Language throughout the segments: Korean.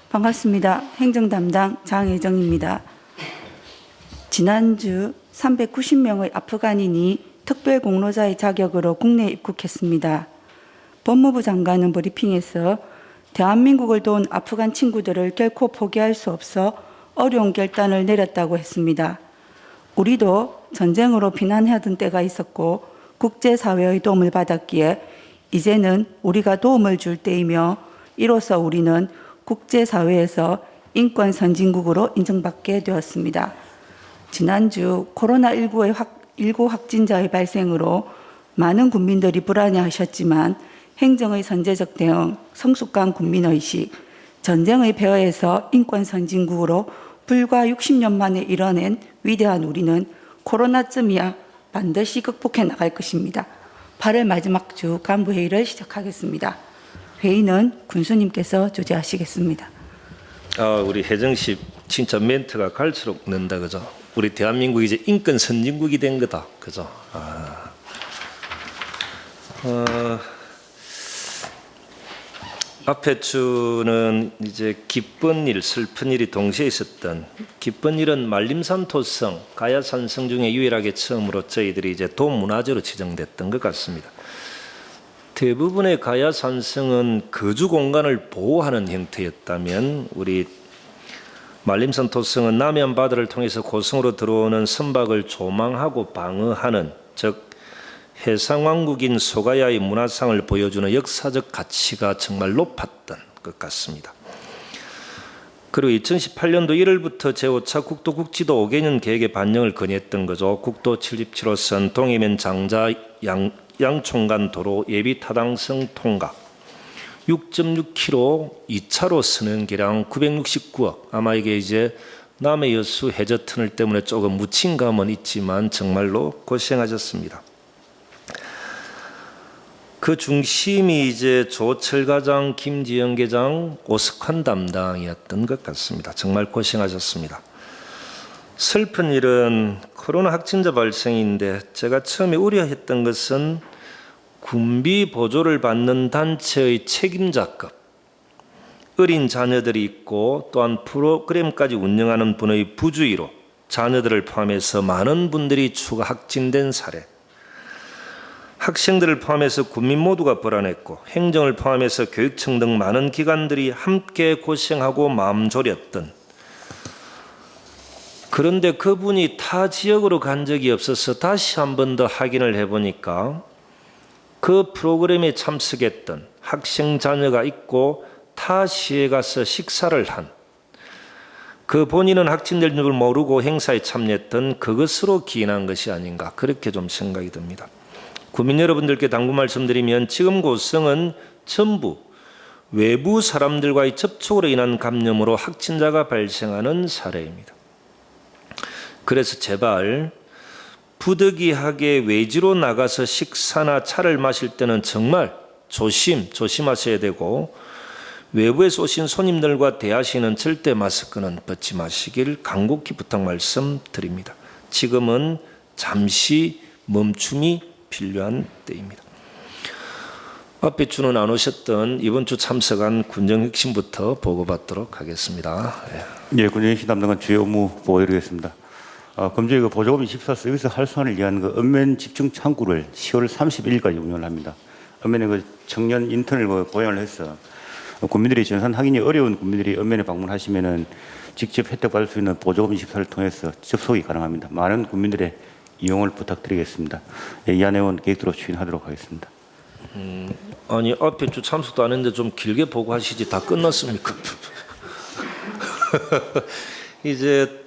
반갑습니다. 행정담당 장혜정입니다. 지난주 390명의 아프간인이 특별공로자의 자격으로 국내에 입국했습니다. 법무부 장관은 브리핑에서 대한민국을 도운 아프간 친구들을 결코 포기할 수 없어 어려운 결단을 내렸다고 했습니다. 우리도 전쟁으로 피난하던 때가 있었고 국제사회의 도움을 받았기에 이제는 우리가 도움을 줄 때이며 이로써 우리는 국제사회에서 인권 선진국으로 인정받게 되었습니다. 지난주 코로나19 확진자의 발생으로 많은 국민들이 불안해하셨지만 행정의 선제적 대응, 성숙한 국민의식, 전쟁의 폐허에서 인권 선진국으로 불과 60년 만에 이뤄낸 위대한 우리는 코로나쯤이야 반드시 극복해 나갈 것입니다. 8월 마지막 주 간부회의를 시작하겠습니다. 회의는 군수님께서 주재하시겠습니다. 우리 혜정 씨 진짜 멘트가 갈수록 는다, 그죠? 우리 대한민국이 이제 인권 선진국이 된 거다, 그죠? 앞에 주는 이제 기쁜 일, 슬픈 일이 동시에 있었던, 기쁜 일은 말림산 토성, 가야산성 중에 유일하게 처음으로 저희들이 이제 도문화재로 지정됐던 것 같습니다. 대부분의 가야산성은 거주 공간을 보호하는 형태였다면 우리 말림산 토성은 남해안 바다를 통해서 고성으로 들어오는 선박을 조망하고 방어하는, 즉 해상왕국인 소가야의 문화상을 보여주는 역사적 가치가 정말 높았던 것 같습니다. 그리고 2018년도 1월부터 제5차 국도 국지도 5개년 계획의 반영을 건의했던 거죠. 국도 77호선 동해면 장자 양총간 도로 예비 타당성 통과, 6.6km 2차로 선행 계량 969억. 아마 이게 이제 남해 여수 해저 터널 때문에 조금 묻힌 감은 있지만 정말로 고생하셨습니다. 그 중심이 이제 조철과장, 김지영 계장, 오석환 담당이었던 것 같습니다. 정말 고생하셨습니다. 슬픈 일은 코로나 확진자 발생인데 제가 처음에 우려했던 것은 군비 보조를 받는 단체의 책임자급, 어린 자녀들이 있고 또한 프로그램까지 운영하는 분의 부주의로 자녀들을 포함해서 많은 분들이 추가 확진된 사례, 학생들을 포함해서 국민 모두가 불안했고 행정을 포함해서 교육청 등 많은 기관들이 함께 고생하고 마음 졸였던, 그런데 그분이 타 지역으로 간 적이 없어서 다시 한 번 더 확인을 해보니까 그 프로그램에 참석했던 학생 자녀가 있고 타 시에 가서 식사를 한, 그 본인은 확진될 줄 모르고 행사에 참여했던 그것으로 기인한 것이 아닌가, 그렇게 좀 생각이 듭니다. 국민 여러분들께 당부 말씀드리면 지금 고성은 전부 외부 사람들과의 접촉으로 인한 감염으로 확진자가 발생하는 사례입니다. 그래서 제발 부득이하게 외지로 나가서 식사나 차를 마실 때는 정말 조심하셔야 되고, 외부에서 오신 손님들과 대하시는 절대 마스크는 벗지 마시길 간곡히 부탁 말씀드립니다. 지금은 잠시 멈춤이 필요한 때입니다. 앞에 주는 안 오셨던 이번 주 참석한 군정혁신부터 보고받도록 하겠습니다. 예, 군정혁신 담당관 주요 업무 보고드리겠습니다. 검찰이 보조금 24 서비스 활성화를 위한 읍면 집중 창구를 10월 31일까지 운영을 합니다. 읍면에 청년 인턴을 고용을 해서 국민들이 전산 확인이 어려운 국민들이 읍면에 방문하시면은 직접 혜택 받을 수 있는 보조금 24를 통해서 접속이 가능합니다. 많은 국민들의 이용을 부탁드리겠습니다. 예, 이한혜원 계획대로 추진하도록 하겠습니다. 아니 앞에 주 참석도 안 했는데 좀 길게 보고하시지, 다 끝났습니까? 이제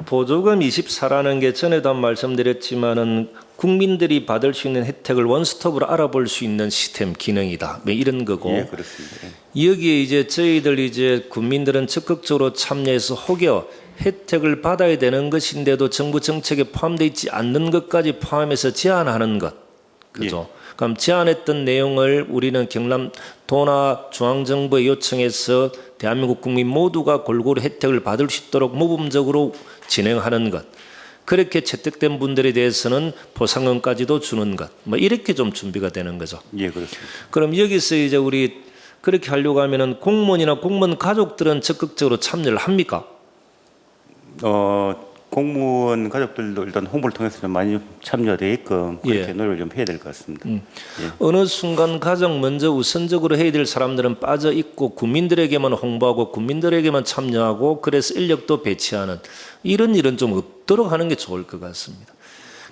보조금 24라는 게 전에도 한 말씀드렸지만은 국민들이 받을 수 있는 혜택을 원스톱으로 알아볼 수 있는 시스템 기능이다, 뭐 이런 거고. 예, 그렇습니다. 여기에 이제 저희들 이제 국민들은 적극적으로 참여해서 혹여 혜택을 받아야 되는 것인데도 정부 정책에 포함되어 있지 않는 것까지 포함해서 제한하는 것, 그죠? 예. 그럼 제안했던 내용을 우리는 경남도나 중앙정부에 요청해서 대한민국 국민 모두가 골고루 혜택을 받을 수 있도록 모범적으로 진행하는 것, 그렇게 채택된 분들에 대해서는 보상금까지도 주는 것, 뭐 이렇게 좀 준비가 되는 거죠. 예, 그렇습니다. 그럼 여기서 이제 우리 그렇게 하려고 하면은 공무원이나 공무원 가족들은 적극적으로 참여를 합니까? 공무원 가족들도 일단 홍보를 통해서 좀 많이 참여되어 있고 그렇게 예. 노력을 좀 해야 될 것 같습니다. 예. 어느 순간 가장 먼저 우선적으로 해야 될 사람들은 빠져 있고 국민들에게만 홍보하고 국민들에게만 참여하고 그래서 인력도 배치하는 이런 일은 좀 없도록 하는 게 좋을 것 같습니다.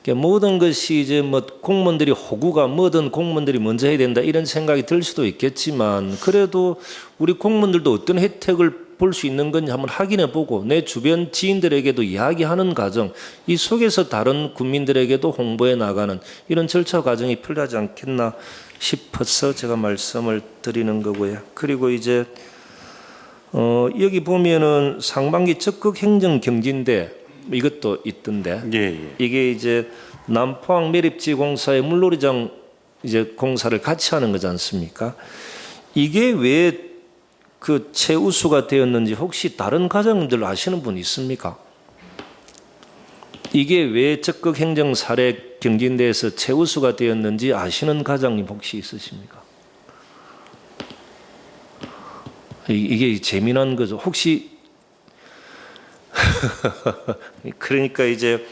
그러니까 모든 것이 이제 뭐 공무원들이 호구가 뭐든 공무원들이 먼저 해야 된다 이런 생각이 들 수도 있겠지만 그래도 우리 공무원들도 어떤 혜택을 볼 수 있는 건지 한번 확인해 보고 내 주변 지인들에게도 이야기하는 과정 이 속에서 다른 국민들에게도 홍보해 나가는 이런 절차 과정이 필요하지 않겠나 싶어서 제가 말씀을 드리는 거고요. 그리고 이제 여기 보면은 상반기 적극 행정 경진대 이것도 있던데 예. 이게 이제 남포항 매립지 공사의 물놀이장 이제 공사를 같이 하는 거지 않습니까? 이게 왜 그 최우수가 되었는지 혹시 다른 과장님들 아시는 분 있습니까? 이게 왜 적극 행정 사례 경진대에서 최우수가 되었는지 아시는 과장님 혹시 있으십니까? 이게 재미난 거죠. 혹시 그러니까 이제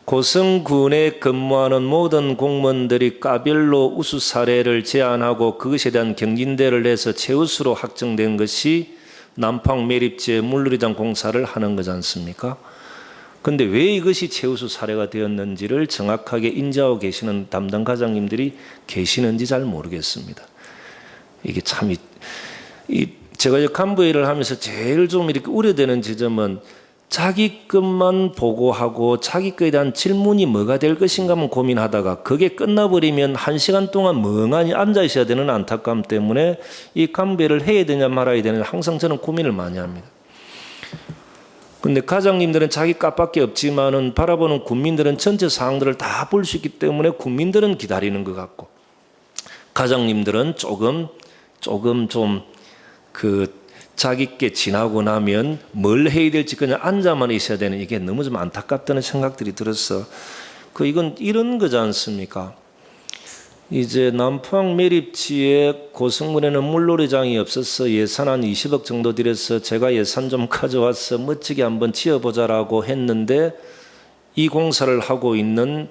고성군에 근무하는 모든 공무원들이 과별로 우수 사례를 제안하고 그것에 대한 경진대를 해서 최우수로 확정된 것이 남포항 매립지의 물놀이장 공사를 하는 거지 않습니까? 그런데 왜 이것이 최우수 사례가 되었는지를 정확하게 인지하고 계시는 담당 과장님들이 계시는지 잘 모르겠습니다. 이게 참 제가 간부 일을 하면서 제일 좀 이렇게 우려되는 지점은 자기 것만 보고하고 자기 것에 대한 질문이 뭐가 될 것인가만 고민하다가 그게 끝나버리면 1시간 동안 멍하니 앉아 있어야 되는 안타까움 때문에 이 간부회를 해야 되냐 말아야 되냐 항상 저는 고민을 많이 합니다. 근데 과장님들은 자기 값밖에 없지만은 바라보는 국민들은 전체 사항들을 다 볼 수 있기 때문에 국민들은 기다리는 것 같고 과장님들은 조금 좀 자기께 지나고 나면 뭘 해야 될지 그냥 앉아만 있어야 되는 이게 너무 좀 안타깝다는 생각들이 들어서 이건 이런 거지 않습니까? 이제 남포항 매립지에 고성군에는 물놀이장이 없어서 예산 한 20억 정도 들여서 제가 예산 좀 가져와서 멋지게 한번 지어보자라고 했는데 이 공사를 하고 있는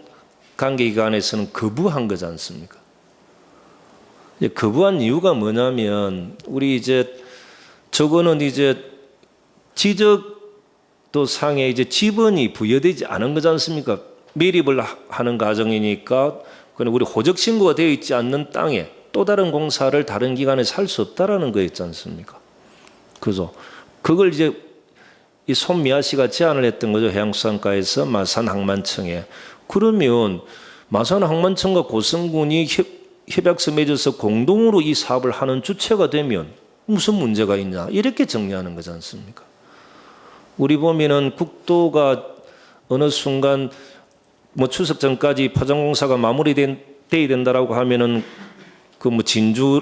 관계기관에서는 거부한 거지 않습니까? 거부한 이유가 뭐냐면 우리 이제 저거는 이제 지적도 상에 이제 지번이 부여되지 않은 거지 않습니까? 매립을 하는 과정이니까 우리 호적 신고가 되어 있지 않는 땅에 또 다른 공사를 다른 기관에서 할 수 없다라는 거였지 않습니까? 그죠? 그걸 이제 이 손미아 씨가 제안을 했던 거죠. 해양수산과에서 마산항만청에. 그러면 마산항만청과 고성군이 협약서 맺어서 공동으로 이 사업을 하는 주체가 되면 무슨 문제가 있냐 이렇게 정리하는 거지 않습니까? 우리 보면은 국도가 어느 순간 뭐 추석 전까지 포장공사가 마무리돼야 된다라고 하면은 진주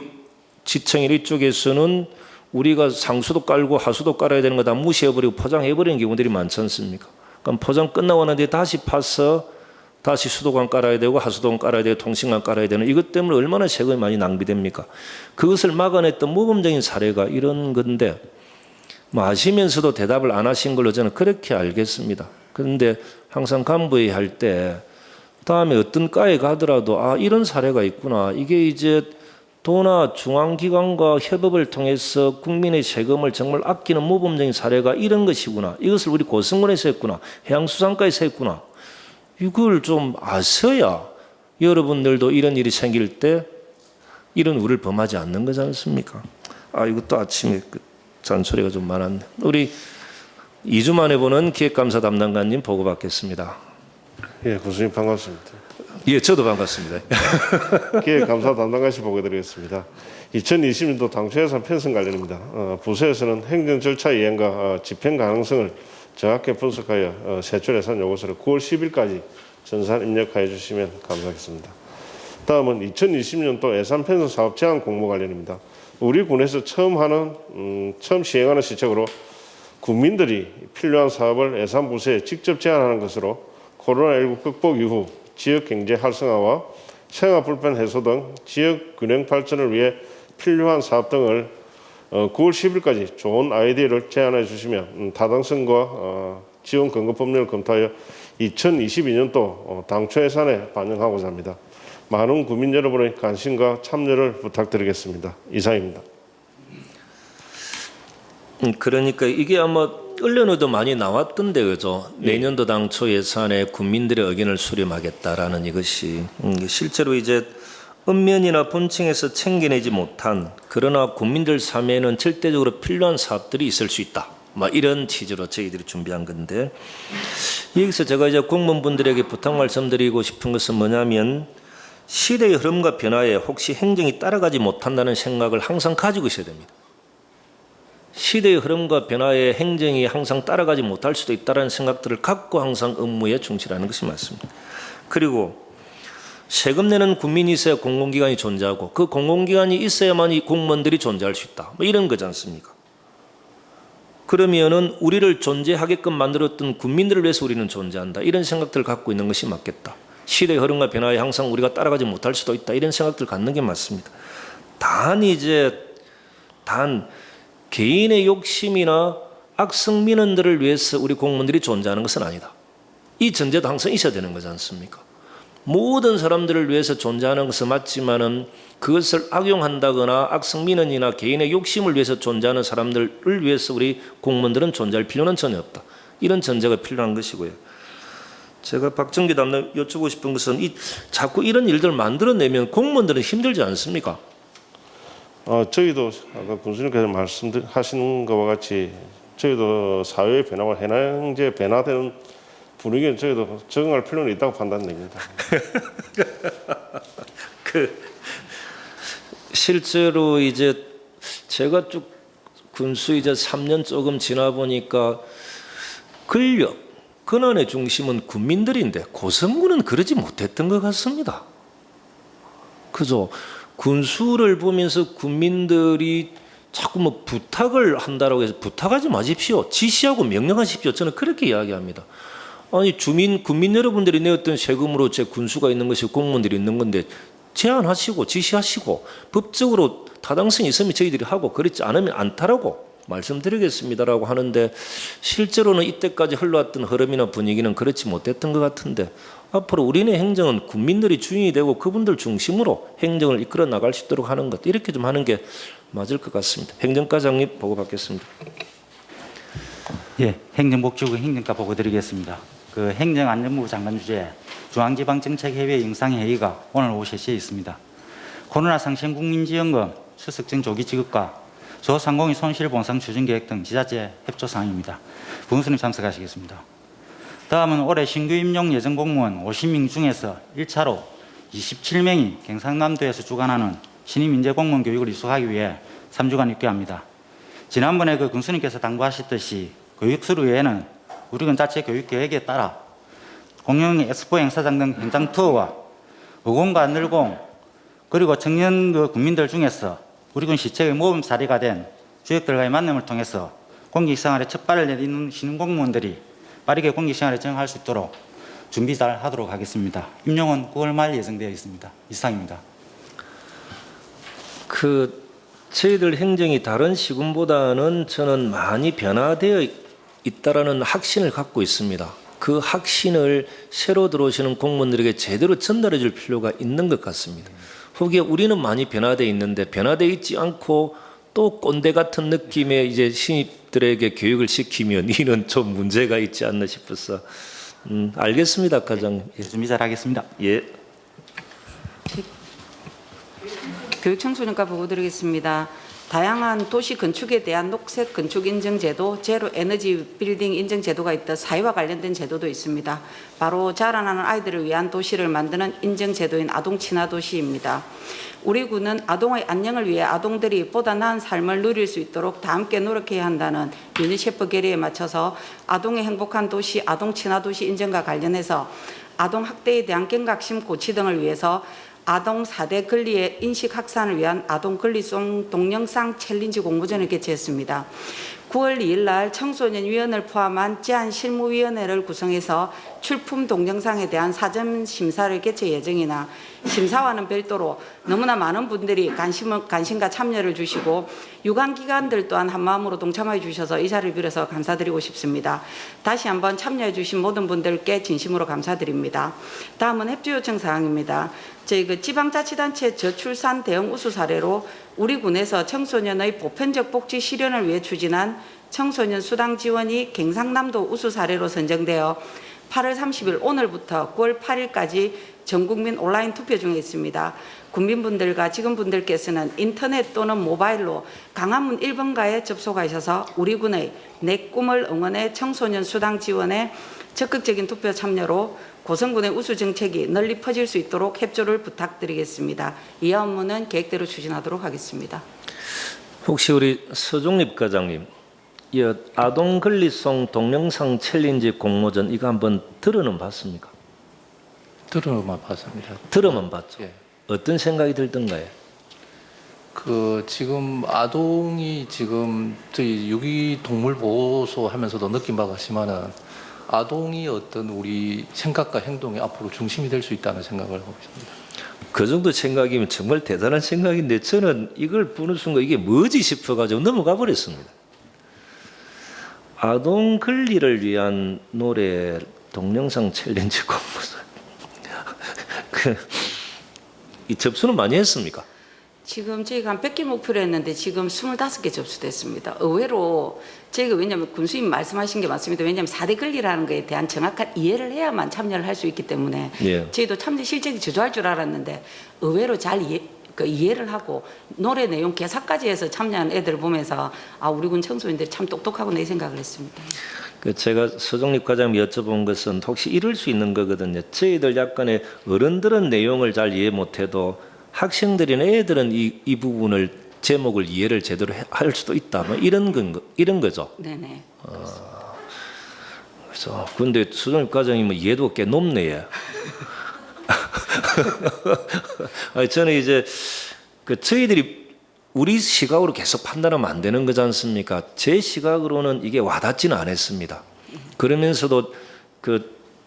지청일 이쪽에서는 우리가 상수도 깔고 하수도 깔아야 되는 거 다 무시해버리고 포장해버리는 경우들이 많지 않습니까? 그럼 포장 끝나고 나는데 다시 파서 다시 수도관 깔아야 되고 하수도관 깔아야 되고 통신관 깔아야 되는 이것 때문에 얼마나 세금이 많이 낭비됩니까? 그것을 막아냈던 모범적인 사례가 이런 건데 아시면서도 대답을 안 하신 걸로 저는 그렇게 알겠습니다. 그런데 항상 간부회의 할 때 다음에 어떤 과에 가더라도 이런 사례가 있구나. 이게 이제 도나 중앙기관과 협업을 통해서 국민의 세금을 정말 아끼는 모범적인 사례가 이런 것이구나. 이것을 우리 고성군에서 했구나. 해양수산과에서 했구나. 이걸 좀 아셔야 여러분들도 이런 일이 생길 때 이런 우를 범하지 않는 거지 않습니까? 이것도 아침에 잔소리가 좀 많았네. 우리 2주 만에 보는 기획감사 담당관님 보고받겠습니다. 예, 교수님 반갑습니다. 예, 저도 반갑습니다. 기획감사 담당관실 보고드리겠습니다. 2020년도 당초예산 편성 관련입니다. 부서에서는 행정 절차 이행과 집행 가능성을 정확히 분석하여 세출 예산 요구서를 9월 10일까지 전산 입력하여 주시면 감사하겠습니다. 다음은 2020년도 예산 편성 사업 제한 공모 관련입니다. 우리 군에서 처음 시행하는 시책으로 국민들이 필요한 사업을 예산 부서에 직접 제안하는 것으로 코로나19 극복 이후 지역 경제 활성화와 생활 불편 해소 등 지역 균형 발전을 위해 필요한 사업 등을 9월 10일까지 좋은 아이디어를 제안해 주시면 타당성과 지원 근거 법률을 검토하여 2022년도 당초 예산에 반영하고자 합니다. 많은 국민 여러분의 관심과 참여를 부탁드리겠습니다. 이상입니다. 그러니까 이게 아마 언론에도 많이 나왔던데 그죠? 내년도 당초 예산에 국민들의 의견을 수렴하겠다라는 이것이 실제로 이제 읍면이나 본청에서 챙겨내지 못한 그러나 국민들 삶에는 절대적으로 필요한 사업들이 있을 수 있다. 막 이런 취지로 저희들이 준비한 건데 여기서 제가 이제 공무원분들에게 부탁 말씀드리고 싶은 것은 뭐냐면 시대의 흐름과 변화에 혹시 행정이 따라가지 못한다는 생각을 항상 가지고 있어야 됩니다. 시대의 흐름과 변화에 행정이 항상 따라가지 못할 수도 있다는 생각들을 갖고 항상 업무에 충실하는 것이 맞습니다. 그리고 세금 내는 국민이 있어야 공공기관이 존재하고 그 공공기관이 있어야만이 공무원들이 존재할 수 있다. 뭐 이런 거지 않습니까? 그러면은 우리를 존재하게끔 만들었던 국민들을 위해서 우리는 존재한다. 이런 생각들을 갖고 있는 것이 맞겠다. 시대의 흐름과 변화에 항상 우리가 따라가지 못할 수도 있다. 이런 생각들을 갖는 게 맞습니다. 단 개인의 욕심이나 악성 민원들을 위해서 우리 공무원들이 존재하는 것은 아니다. 이 전제도 항상 있어야 되는 거지 않습니까? 모든 사람들을 위해서 존재하는 것은 맞지만은 그것을 악용한다거나 악성 민원이나 개인의 욕심을 위해서 존재하는 사람들을 위해서 우리 공무원들은 존재할 필요는 전혀 없다. 이런 전제가 필요한 것이고요. 제가 박정기 담당 여쭈고 싶은 것은 자꾸 이런 일들을 만들어내면 공무원들은 힘들지 않습니까? 저희도 아까 군수님께서 말씀하시는 것과 같이 저희도 사회의 변화와 현행제 변화되는 분위기는 저희도 적응할 필요는 있다고 판단됩니다. 실제로 이제 제가 쭉 군수 이제 3년 조금 지나 보니까 권한의 중심은 국민들인데 고성군은 그러지 못했던 것 같습니다. 그죠? 군수를 보면서 국민들이 자꾸 뭐 부탁을 한다라고 해서 부탁하지 마십시오. 지시하고 명령하십시오. 저는 그렇게 이야기합니다. 아니 국민 여러분들이 내었던 세금으로 제 군수가 있는 것이 공무원들이 있는 건데 제안하시고 지시하시고 법적으로 타당성이 있으면 저희들이 하고 그렇지 않으면 않다라고 말씀드리겠습니다라고 하는데 실제로는 이때까지 흘러왔던 흐름이나 분위기는 그렇지 못했던 것 같은데 앞으로 우리네 행정은 국민들이 주인이 되고 그분들 중심으로 행정을 이끌어 나갈 수 있도록 하는 것 이렇게 좀 하는 게 맞을 것 같습니다. 행정과장님 보고 받겠습니다. 예, 행정복지부 행정과 보고 드리겠습니다. 그 행정안전부 장관 주재 중앙지방정책회의 영상회의가 오늘 오후 3시에 있습니다. 코로나 상생 국민지원금 수석증 조기 지급과 소상공인 손실보상 추진계획 등 지자체 협조사항입니다. 부원수님 참석하시겠습니다. 다음은 올해 신규 임용 예정 공무원 50명 중에서 1차로 27명이 경상남도에서 주관하는 신임 인재 공무원 교육을 이수하기 위해 3주간 육개합니다. 지난번에 그 군수님께서 당부하셨듯이 교육수료 외에는 우리군 자체 교육 계획에 따라 공영 엑스포 행사장 등 현장 투어와 의공과 늘공 그리고 청년 그 국민들 중에서 우리군 시책의 모범 사례가 된 주역들과의 만남을 통해서 공직생활에 첫 발을 내딛는 신임 공무원들이 빠르게 공직생활에 적응할 수 있도록 준비 잘 하도록 하겠습니다. 임용은 9월 말 예정되어 있습니다. 이상입니다. 저희들 행정이 다른 시군보다는 저는 많이 변화되어 있다라는 확신을 갖고 있습니다. 그 확신을 새로 들어오시는 공무원들에게 제대로 전달해 줄 필요가 있는 것 같습니다. 후기에 우리는 많이 변화되어 있는데 변화되어 있지 않고 또 꼰대 같은 느낌의 이제 신입들에게 교육을 시키면 이는 좀 문제가 있지 않나 싶어서 알겠습니다, 과장님. 예. 준비 잘 하겠습니다. 예. 교육청소년과 보고 드리겠습니다. 다양한 도시 건축에 대한 녹색 건축 인증 제도, 제로 에너지 빌딩 인증 제도가 있듯 사회와 관련된 제도도 있습니다. 바로 자라나는 아이들을 위한 도시를 만드는 인증 제도인 아동 친화 도시입니다. 우리 군은 아동의 안녕을 위해 아동들이 보다 나은 삶을 누릴 수 있도록 다 함께 노력해야 한다는 유니세프 결의에 맞춰서 아동의 행복한 도시, 아동 친화 도시 인증과 관련해서 아동 학대에 대한 경각심 고치 등을 위해서 아동 4대 권리의 인식 확산을 위한 아동 권리송 동영상 챌린지 공모전을 개최했습니다. 9월 2일 날 청소년위원회를 포함한 제안실무위원회를 구성해서 출품 동영상에 대한 사전 심사를 개최 예정이나 심사와는 별도로 너무나 많은 분들이 관심과 참여를 주시고 유관기관들 또한 한마음으로 동참해 주셔서 이 자리를 빌어서 감사드리고 싶습니다. 다시 한번 참여해 주신 모든 분들께 진심으로 감사드립니다. 다음은 협조 요청 사항입니다. 저희 지방자치단체 저출산 대응 우수 사례로 우리 군에서 청소년의 보편적 복지 실현을 위해 추진한 청소년 수당 지원이 경상남도 우수 사례로 선정되어 8월 30일 오늘부터 9월 8일까지 전국민 온라인 투표 중에 있습니다. 국민분들과 직원분들께서는 인터넷 또는 모바일로 강화문 1번가에 접속하셔서 우리 군의 내 꿈을 응원해 청소년 수당 지원에 적극적인 투표 참여로 고성군의 우수 정책이 널리 퍼질 수 있도록 협조를 부탁드리겠습니다. 이 업무는 계획대로 추진하도록 하겠습니다. 혹시 우리 서종립 과장님, 이 아동 권리송 동영상 챌린지 공모전 이거 한번 들어는 봤습니까? 들어만 봤습니다. 들어만 봤죠. 예. 어떤 생각이 들던가요? 지금 아동이 지금 저희 유기동물보호소 하면서도 느낀 바가 있지만은 아동이 어떤 우리 생각과 행동이 앞으로 중심이 될 수 있다는 생각을 하고 있습니다. 그 정도 생각이면 정말 대단한 생각인데 저는 이걸 보는 순간 이게 뭐지 싶어가지고 넘어가 버렸습니다. 아동 권리를 위한 노래 동영상 챌린지 공모전. 이 접수는 많이 했습니까? 지금 저희가 한 100개 목표로 했는데 지금 25개 접수됐습니다. 의외로 저희가 왜냐하면 군수님 말씀하신 게 맞습니다. 왜냐하면 4대 권리라는 거에 대한 정확한 이해를 해야만 참여를 할 수 있기 때문에 예. 저희도 참여 실적이 주저할 줄 알았는데 의외로 잘 이해를 하고 노래 내용 개사까지 해서 참여한 애들을 보면서 아 우리 군 청소년들이 참 똑똑하구나 이 생각을 했습니다. 제가 서종립 과장님 여쭤본 것은 혹시 이럴 수 있는 거거든요. 저희들 약간의 어른들은 내용을 잘 이해 못해도 학생들이나 애들은 이 부분을 제목을 이해를 제대로 할 수도 있다. 뭐 이런 거죠. 네네. 그래서 근데 서종립 과장님은 이해도가 꽤 높네요. 저는 이제 저희들이 우리 시각으로 계속 판단하면 안 되는 거지 않습니까? 제 시각으로는 이게 와닿지는 않았습니다. 그러면서도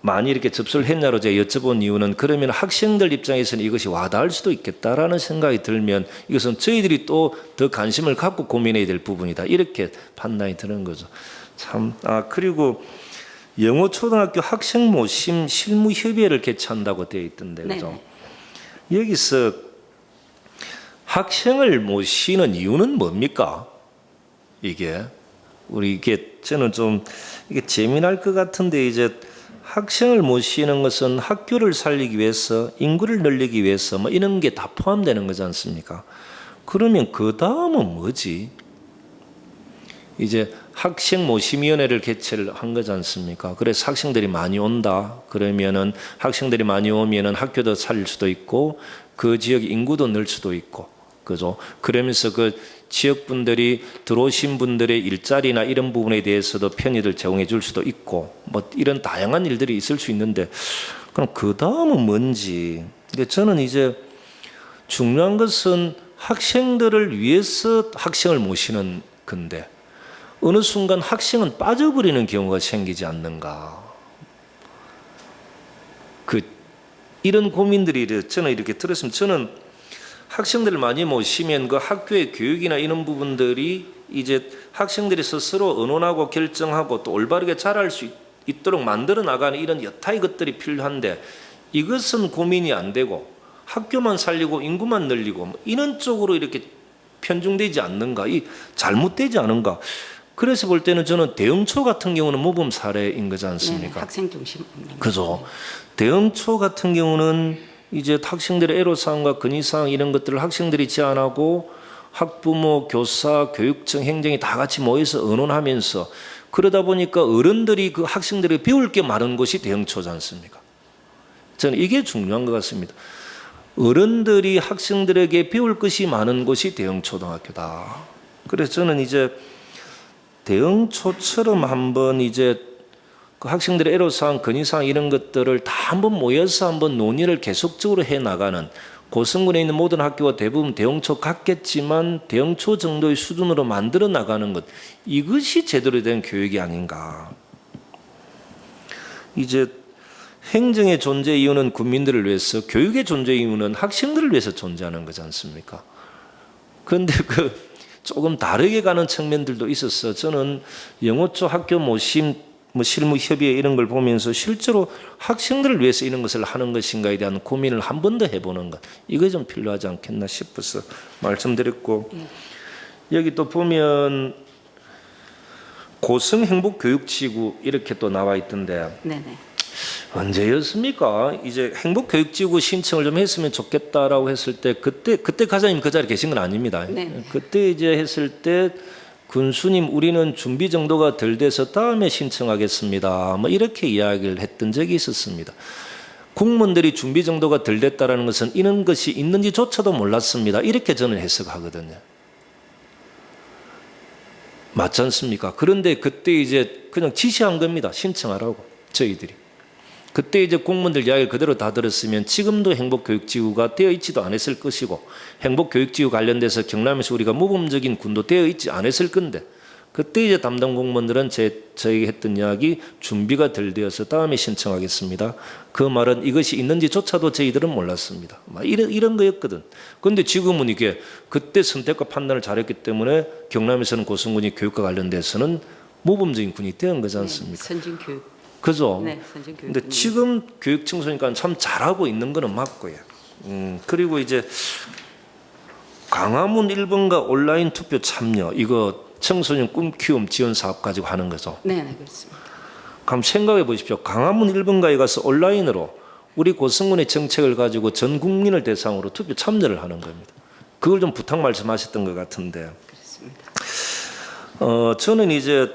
많이 이렇게 접수를 했냐로 제가 여쭤본 이유는 그러면 학생들 입장에서는 이것이 와닿을 수도 있겠다라는 생각이 들면 이것은 저희들이 또 더 관심을 갖고 고민해야 될 부분이다. 이렇게 판단이 드는 거죠. 그리고 영어 초등학교 학생 모심 실무 협의회를 개최한다고 되어 있던데 그죠? 여기서 학생을 모시는 이유는 뭡니까? 이게 저는 좀 이게 재미날 것 같은데 이제 학생을 모시는 것은 학교를 살리기 위해서 인구를 늘리기 위해서 뭐 이런 게 다 포함되는 거지 않습니까? 그러면 그 다음은 뭐지? 이제 학생 모심위원회를 개최를 한 거지 않습니까? 그래서 학생들이 많이 온다. 그러면은 학생들이 많이 오면은 학교도 살릴 수도 있고 그 지역 인구도 늘 수도 있고 그죠? 그러면서 그 지역 분들이 들어오신 분들의 일자리나 이런 부분에 대해서도 편의를 제공해 줄 수도 있고 뭐 이런 다양한 일들이 있을 수 있는데 그럼 그 다음은 뭔지. 근데 저는 이제 중요한 것은 학생들을 위해서 학생을 모시는 건데 어느 순간 학생은 빠져버리는 경우가 생기지 않는가. 이런 고민들이 저는 이렇게 들었으면 저는 학생들을 많이 모시면 그 학교의 교육이나 이런 부분들이 이제 학생들이 스스로 의논하고 결정하고 또 올바르게 자랄 수 있도록 만들어 나가는 이런 여타의 것들이 필요한데 이것은 고민이 안 되고 학교만 살리고 인구만 늘리고 뭐 이런 쪽으로 이렇게 편중되지 않는가, 잘못되지 않은가. 그래서 볼 때는 저는 대응초 같은 경우는 모범 사례인 거지 않습니까? 네, 학생 중심. 그죠. 대응초 같은 경우는 이제 학생들의 애로사항과 건의사항 이런 것들을 학생들이 제안하고 학부모, 교사, 교육청, 행정이 다 같이 모여서 의논하면서 그러다 보니까 어른들이 그 학생들에게 배울 게 많은 것이 대응초지 않습니까? 저는 이게 중요한 것 같습니다. 어른들이 학생들에게 배울 것이 많은 곳이 대형초등학교다. 그래서 저는 이제 대형초처럼 한번 이제 그 학생들의 애로사항, 건의사항 이런 것들을 다 한번 모여서 한번 논의를 계속적으로 해 나가는 고성군에 있는 모든 학교가 대부분 대형초 같겠지만 대형초 정도의 수준으로 만들어 나가는 것 이것이 제대로 된 교육이 아닌가. 이제 행정의 존재 이유는 국민들을 위해서, 교육의 존재 이유는 학생들을 위해서 존재하는 거지 않습니까? 그런데 그 조금 다르게 가는 측면들도 있어서 저는 영어초 학교 모심, 실무 협의회 이런 걸 보면서 실제로 학생들을 위해서 이런 것을 하는 것인가에 대한 고민을 한 번 더 해보는 것, 이거 좀 필요하지 않겠나 싶어서 말씀드렸고, 여기 또 보면 고성행복교육지구 이렇게 또 나와 있던데 네네. 언제였습니까? 이제 행복교육지구 신청을 좀 했으면 좋겠다라고 했을 때 그때 과장님 그 자리에 계신 건 아닙니다. 네. 그때 이제 했을 때 군수님 우리는 준비 정도가 덜 돼서 다음에 신청하겠습니다. 뭐 이렇게 이야기를 했던 적이 있었습니다. 공무원들이 준비 정도가 덜 됐다라는 것은 이런 것이 있는지조차도 몰랐습니다. 이렇게 저는 해석하거든요. 맞지 않습니까? 그런데 그때 이제 그냥 지시한 겁니다. 신청하라고 저희들이. 그때 이제 공무원들 이야기를 그대로 다 들었으면 지금도 행복교육지구가 되어 있지도 않았을 것이고, 행복교육지구 관련돼서 경남에서 우리가 모범적인 군도 되어 있지 않았을 건데, 그때 이제 담당 공무원들은 저에게 했던 이야기, 준비가 덜 되어서 다음에 신청하겠습니다. 그 말은 이것이 있는지조차도 저희들은 몰랐습니다. 막 이런 거였거든. 그런데 지금은 이게 그때 선택과 판단을 잘했기 때문에 경남에서는 고성군이 교육과 관련돼서는 모범적인 군이 된 거지 않습니까? 선진교육. 그죠? 네, 선진교육. 근데 지금 교육 청소니까 참 잘하고 있는 거는 맞고요. 그리고 이제 광화문 1번가 온라인 투표 참여, 이거 청소년 꿈키움 지원 사업 가지고 하는 거죠. 네네, 그렇습니다. 그럼 생각해 보십시오. 광화문 1번가에 가서 온라인으로 우리 고성군의 정책을 가지고 전 국민을 대상으로 투표 참여를 하는 겁니다. 그걸 좀 부탁 말씀하셨던 것 같은데. 그렇습니다. 저는 이제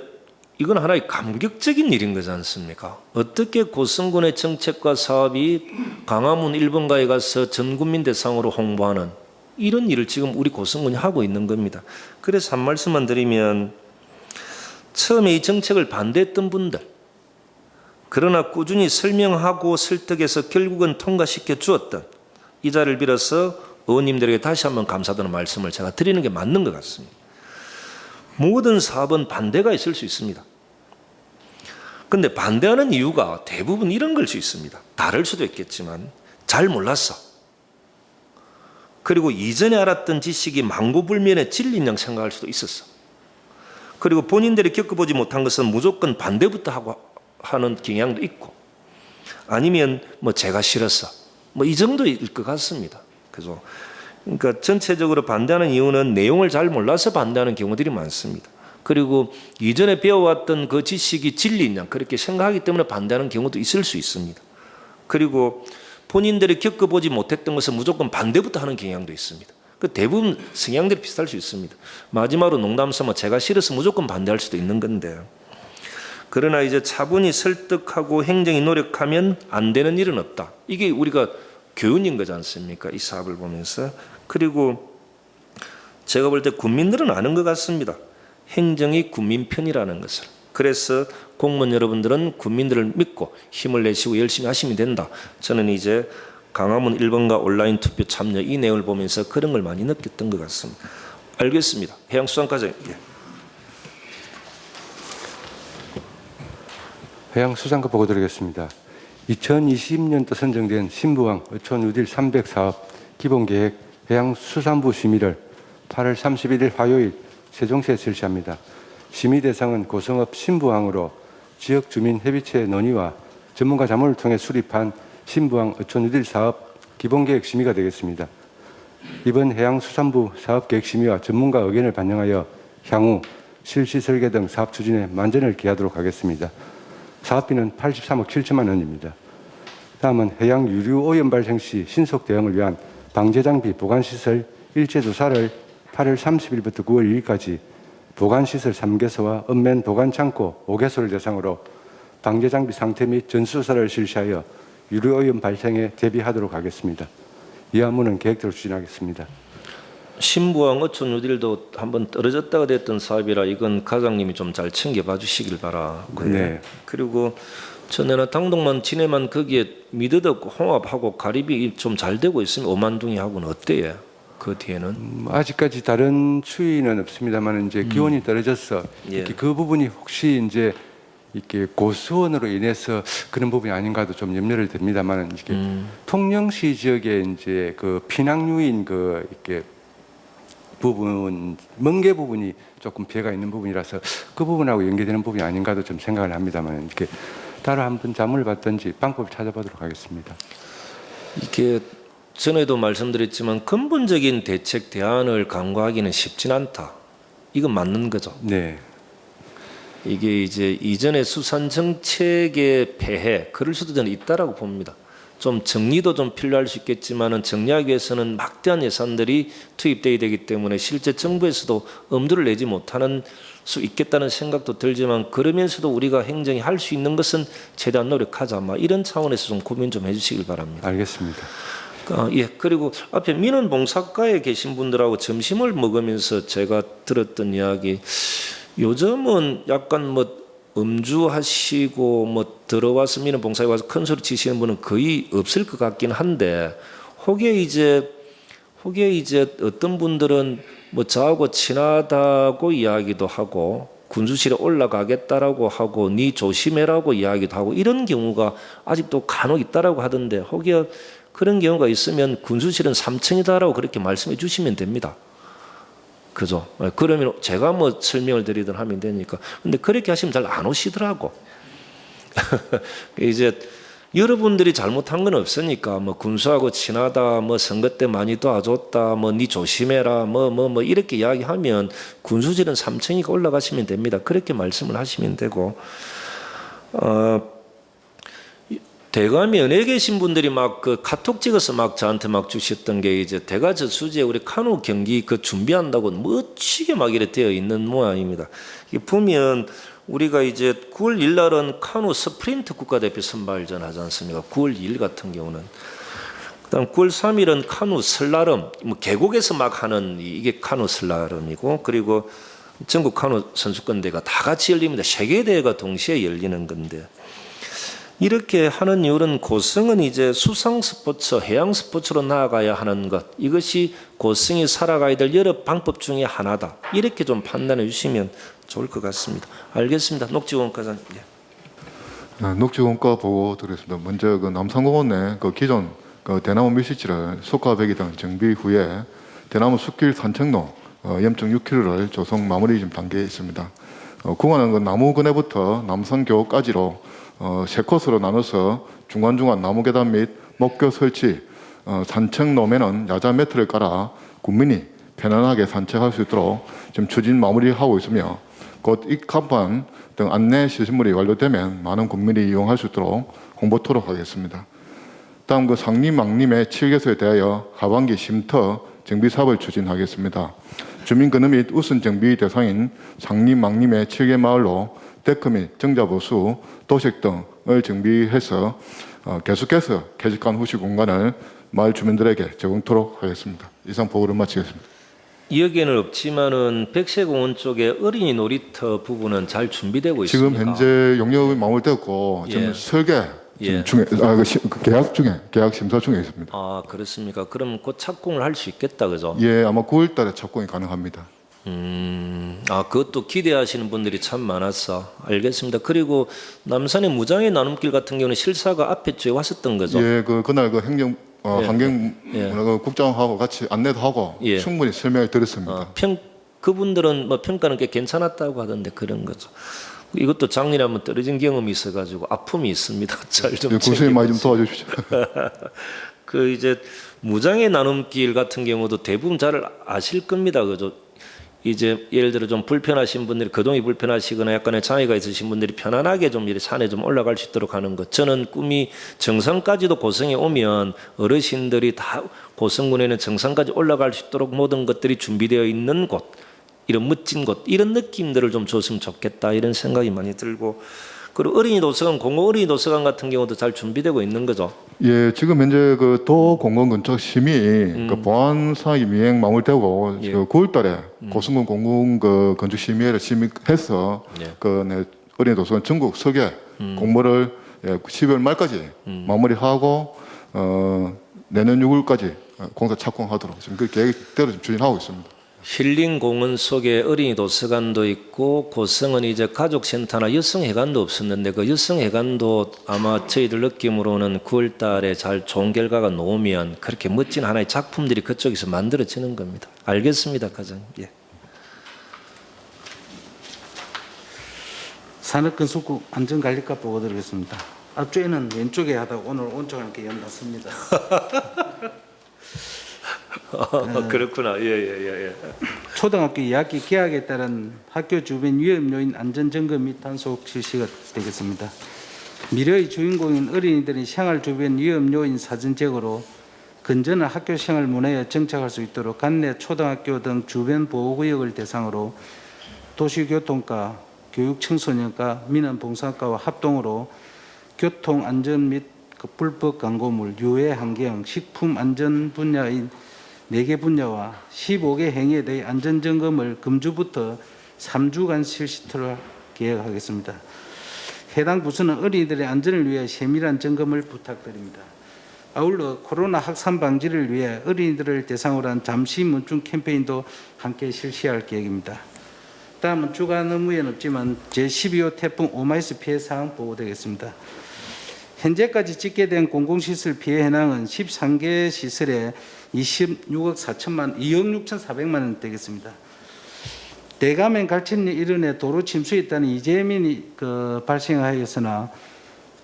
이건 하나의 감격적인 일인 거지 않습니까? 어떻게 고성군의 정책과 사업이 광화문 1번가에 가서 전 국민 대상으로 홍보하는 이런 일을 지금 우리 고성군이 하고 있는 겁니다. 그래서 한 말씀만 드리면, 처음에 이 정책을 반대했던 분들, 그러나 꾸준히 설명하고 설득해서 결국은 통과시켜 주었던 이 자리를 빌어서 의원님들에게 다시 한번 감사드리는 말씀을 제가 드리는 게 맞는 것 같습니다. 모든 사업은 반대가 있을 수 있습니다. 그런데 반대하는 이유가 대부분 이런 걸 수 있습니다. 다를 수도 있겠지만 잘 몰랐어. 그리고 이전에 알았던 지식이 망고불면의 진리인 양 생각할 수도 있었어. 그리고 본인들이 겪어보지 못한 것은 무조건 반대부터 하고 하는 경향도 있고, 아니면 뭐 제가 싫었어, 뭐 이 정도일 것 같습니다. 그래서 그러니까 전체적으로 반대하는 이유는 내용을 잘 몰라서 반대하는 경우들이 많습니다. 그리고 이전에 배워왔던 그 지식이 진리인 양 그렇게 생각하기 때문에 반대하는 경우도 있을 수 있습니다. 그리고 본인들이 겪어보지 못했던 것은 무조건 반대부터 하는 경향도 있습니다. 그 대부분 성향들이 비슷할 수 있습니다. 마지막으로 농담삼아 제가 싫어서 무조건 반대할 수도 있는 건데, 그러나 이제 차분히 설득하고 행정이 노력하면 안 되는 일은 없다. 이게 우리가 교훈인 거지 않습니까? 이 사업을 보면서. 그리고 제가 볼 때 국민들은 아는 것 같습니다. 행정이 국민 편이라는 것을. 그래서 공무원 여러분들은 국민들을 믿고 힘을 내시고 열심히 하시면 된다. 저는 이제 광화문 1번가 온라인 투표 참여 이 내용을 보면서 그런 걸 많이 느꼈던 것 같습니다. 알겠습니다. 해양수산과장. 예. 해양수산과 보고 드리겠습니다. 2020년도 선정된 신부항 어촌 뉴딜 300사업 기본계획 해양수산부 심의를 8월 31일 화요일 세종시에 실시합니다. 심의 대상은 고성읍 신부항으로 지역 주민 협의체 논의와 전문가 자문을 통해 수립한 신부항 어촌 뉴딜 사업 기본계획 심의가 되겠습니다. 이번 해양수산부 사업계획 심의와 전문가 의견을 반영하여 향후 실시 설계 등 사업 추진에 만전을 기하도록 하겠습니다. 사업비는 83억 7천만 원입니다. 다음은 해양 유류 오염 발생 시 신속 대응을 위한 방제장비 보관시설 일제조사를 8월 30일부터 9월 2일까지 보관시설 3개소와 읍면 보관창고 5개소를 대상으로 방제장비 상태 및 전수조사를 실시하여 유류 오염 발생에 대비하도록 하겠습니다. 이 업무는 계획대로 추진하겠습니다. 신부항 어촌 뉴딜도 한번 떨어졌다가 됐던 사업이라 이건 과장님이 좀 잘 챙겨봐 주시길 바라고요. 네. 그리고 전에는 당동만 진해만 거기에 미드덕 홍합하고 가리비 좀 잘 되고 있으면 오만둥이하고는 어때요? 그 뒤에는 아직까지 다른 추이는 없습니다만 이제 기온이 떨어져서 예. 이렇게 그 부분이 혹시 이제 이렇게 고수원으로 인해서 그런 부분이 아닌가도 좀 염려를 됩니다만 이렇게 통영시 지역에 이제 그 피난유인 그 이렇게 부분 멍게 부분이 조금 피해가 있는 부분이라서 그 부분하고 연계되는 부분이 아닌가도 좀 생각을 합니다만 이렇게 따로 한번 자문을 받든지 방법을 찾아보도록 하겠습니다. 이게 전에도 말씀드렸지만 근본적인 대책 대안을 강구하기는 쉽진 않다. 이건 맞는 거죠. 네. 이게 이제 이전의 수산 정책의 폐해 그럴 수도 저는 있다라고 봅니다. 좀 정리도 좀 필요할 수 있겠지만은 정리하기 위해서는 막대한 예산들이 투입돼야 되기 때문에 실제 정부에서도 엄두를 내지 못하는 수 있겠다는 생각도 들지만 그러면서도 우리가 행정이 할 수 있는 것은 최대한 노력하자. 이런 차원에서 좀 고민 좀 해주시길 바랍니다. 알겠습니다. 예. 그리고 앞에 민원 봉사과에 계신 분들하고 점심을 먹으면서 제가 들었던 이야기, 요즘은 약간 음주하시고 들어와서 민원 봉사에 와서 큰 소리 치시는 분은 거의 없을 것 같긴 한데, 혹여 이제 어떤 분들은 저하고 친하다고 이야기도 하고 군수실에 올라가겠다라고 하고 니 조심해라고 이야기도 하고 이런 경우가 아직도 간혹 있다라고 하던데, 혹여 그런 경우가 있으면 군수실은 3층이다라고 그렇게 말씀해 주시면 됩니다. 그죠? 그러면 제가 설명을 드리든 하면 되니까. 근데 그렇게 하시면 잘 안 오시더라고. 이제 여러분들이 잘못한 건 없으니까 군수하고 친하다, 선거 때 많이 도와줬다, 니 조심해라, 이렇게 이야기하면 군수실은 3층이니까 올라가시면 됩니다. 그렇게 말씀을 하시면 되고, 대감이 연에 계신 분들이 그 카톡 찍어서 저한테 주셨던 게, 이제 대가 저수지에 우리 카누 경기 준비한다고 멋지게 이렇게 되어 있는 모양입니다. 보면 우리가 이제 9월 1일 날은 카누 스프린트 국가대표 선발전 하지 않습니까? 9월 2일 같은 경우는. 그다음 9월 3일은 카누 설날름, 계곡에서 하는 이게 카누 설날름이고, 그리고 전국 카누 선수권대회가 다 같이 열립니다. 세계 대회가 동시에 열리는 건데. 이렇게 하는 이유는 고성은 이제 수상 스포츠, 해양 스포츠로 나아가야 하는 것, 이것이 고성이 살아가야 될 여러 방법 중에 하나다. 이렇게 좀 판단해 주시면 좋을 것 같습니다. 알겠습니다. 녹지원과장. 녹지원과 보고 드리겠습니다. 먼저 남산공원 내 기존 대나무 밀실지를 속과 배기 등 정비 후에 대나무 숲길 산책로 0.6km를 조성 마무리 단계에 있습니다. 구간은 나무 근해부터 남산교까지로 세 코스로 나눠서 중간중간 나무 계단 및 목교 설치, 산책路面은 야자 매트를 깔아 국민이 편안하게 산책할 수 있도록 지금 추진 마무리하고 있으며, 곧 입간판 등 안내 시설물이 완료되면 많은 국민이 이용할 수 있도록 홍보토록 하겠습니다. 다음 상림, 망림의 7개소에 대하여 하반기 쉼터 정비 사업을 추진하겠습니다. 주민 건우 및 우선 정비 대상인 상림, 망림의 7개 마을로 데크 및 정자보수, 도식 등을 정비해서 계속해서 개직한 후식 공간을 마을 주민들에게 제공토록 하겠습니다. 이상 보고를 마치겠습니다. 여기에는 없지만은 백세공원 쪽에 어린이 놀이터 부분은 잘 준비되고 있습니다. 지금 현재 용역이 마무리되었고 지금 설계 중에 계약 심사 중에 있습니다. 아, 그렇습니까? 그럼 곧 착공을 할 수 있겠다, 그죠? 예, 아마 9월달에 착공이 가능합니다. 그것도 기대하시는 분들이 참 많았어. 알겠습니다. 그리고 남산의 무장의 나눔길 같은 경우는 실사가 앞에 쪽에 왔었던 거죠? 예, 그날 행정 환경국장하고 같이 안내도 하고 충분히 설명을 드렸습니다. 그분들은 평가는 꽤 괜찮았다고 하던데 그런 거죠. 이것도 작년에 한번 떨어진 경험이 있어가지고 아픔이 있습니다. 잘 좀 구성이 많이 좀 도와주십시오. 이제 무장의 나눔길 같은 경우도 대부분 잘 아실 겁니다. 그죠? 이제 예를 들어 좀 불편하신 분들이, 거동이 불편하시거나 약간의 장애가 있으신 분들이 편안하게 좀 이렇게 산에 좀 올라갈 수 있도록 하는 것. 저는 꿈이 정상까지도 고성에 오면 어르신들이 다 고성군에는 정상까지 올라갈 수 있도록 모든 것들이 준비되어 있는 곳, 이런 멋진 곳, 이런 느낌들을 좀 줬으면 좋겠다, 이런 생각이 많이 들고, 그리고 어린이 도서관, 공공 어린이 도서관 같은 경우도 잘 준비되고 있는 거죠. 예, 지금 현재 도 공공 건축 심의 보안 사항이 미행 마무리되고 9월달에 고성군 공공 건축 심의회를 심의해서 어린이 도서관 전국 설계 공모를 12월 말까지 마무리하고 내년 6월까지 공사 착공하도록 지금 그 계획대로 지금 추진하고 있습니다. 힐링 공원 속에 어린이 도서관도 있고 고성은 이제 가족센터나 여성회관도 없었는데 그 여성회관도 아마 저희들 느낌으로는 9월 달에 잘 좋은 결과가 나오면 그렇게 멋진 하나의 작품들이 그쪽에서 만들어지는 겁니다. 알겠습니다, 과장님. 예. 산업건설국 안전관리과 보고 드리겠습니다. 앞쪽에는 왼쪽에 하다가 오늘 오른쪽에 함께 연났습니다. 그렇구나. 예. 초등학교 2학기 개학에 따른 학교 주변 위험 요인 안전 점검 및 단속 실시가 되겠습니다. 미래의 주인공인 어린이들의 생활 주변 위험 요인 사전 제거로 건전한 학교 생활 문화에 정착할 수 있도록 관내 초등학교 등 주변 보호구역을 대상으로 도시교통과 교육청소년과 민원봉사과와 합동으로 교통안전 및 불법 광고물, 유해 환경, 식품 안전 분야인 4개 분야와 15개 행위에 대해 안전점검을 금주부터 3주간 실시토록 계획하겠습니다. 해당 부서는 어린이들의 안전을 위해 세밀한 점검을 부탁드립니다. 아울러 코로나 확산 방지를 위해 어린이들을 대상으로 한 잠시 문중 캠페인도 함께 실시할 계획입니다. 다음은 주간 업무에는 없지만 제12호 태풍 오마이스 피해 사항 보고되겠습니다. 현재까지 집계된 공공시설 피해 현황은 13개 시설에 2억 6,400만 원 되겠습니다. 대가면 갈치리 일원에 도로 침수에 있다는 이재민이 발생하였으나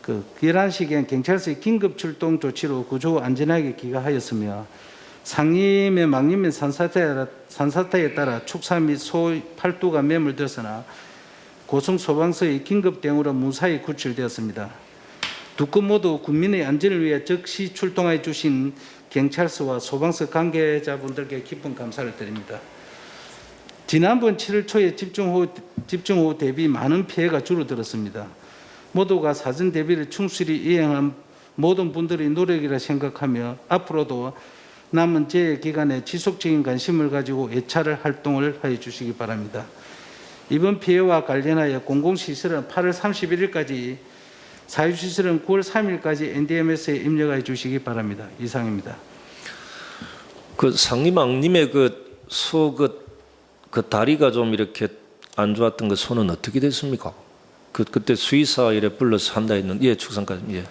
11시경 경찰서의 긴급 출동 조치로 구조 안전하게 귀가하였으며 상림의 망림면 산사태에 따라 축사 및 소 8두가 매몰되었으나 고성 소방서의 긴급 대응으로 무사히 구출되었습니다. 두 건 모두 국민의 안전을 위해 즉시 출동해 주신 경찰서와 소방서 관계자분들께 깊은 감사를 드립니다. 지난번 7월 초에 집중 후 대비 많은 피해가 줄어들었습니다. 모두가 사전 대비를 충실히 이행한 모든 분들의 노력이라 생각하며 앞으로도 남은 재해 기간에 지속적인 관심을 가지고 예찰을 활동을 하여 주시기 바랍니다. 이번 피해와 관련하여 공공시설은 8월 31일까지, 사유시설은 9월 3일까지 NDMS에 입력해 주시기 바랍니다. 이상입니다. 그 상림왕님의 그 다리가 좀 이렇게 안 좋았던 그 손은 어떻게 됐습니까? 그때 수의사 이래 불러서 한다 했는데, 예, 축산까지, 예.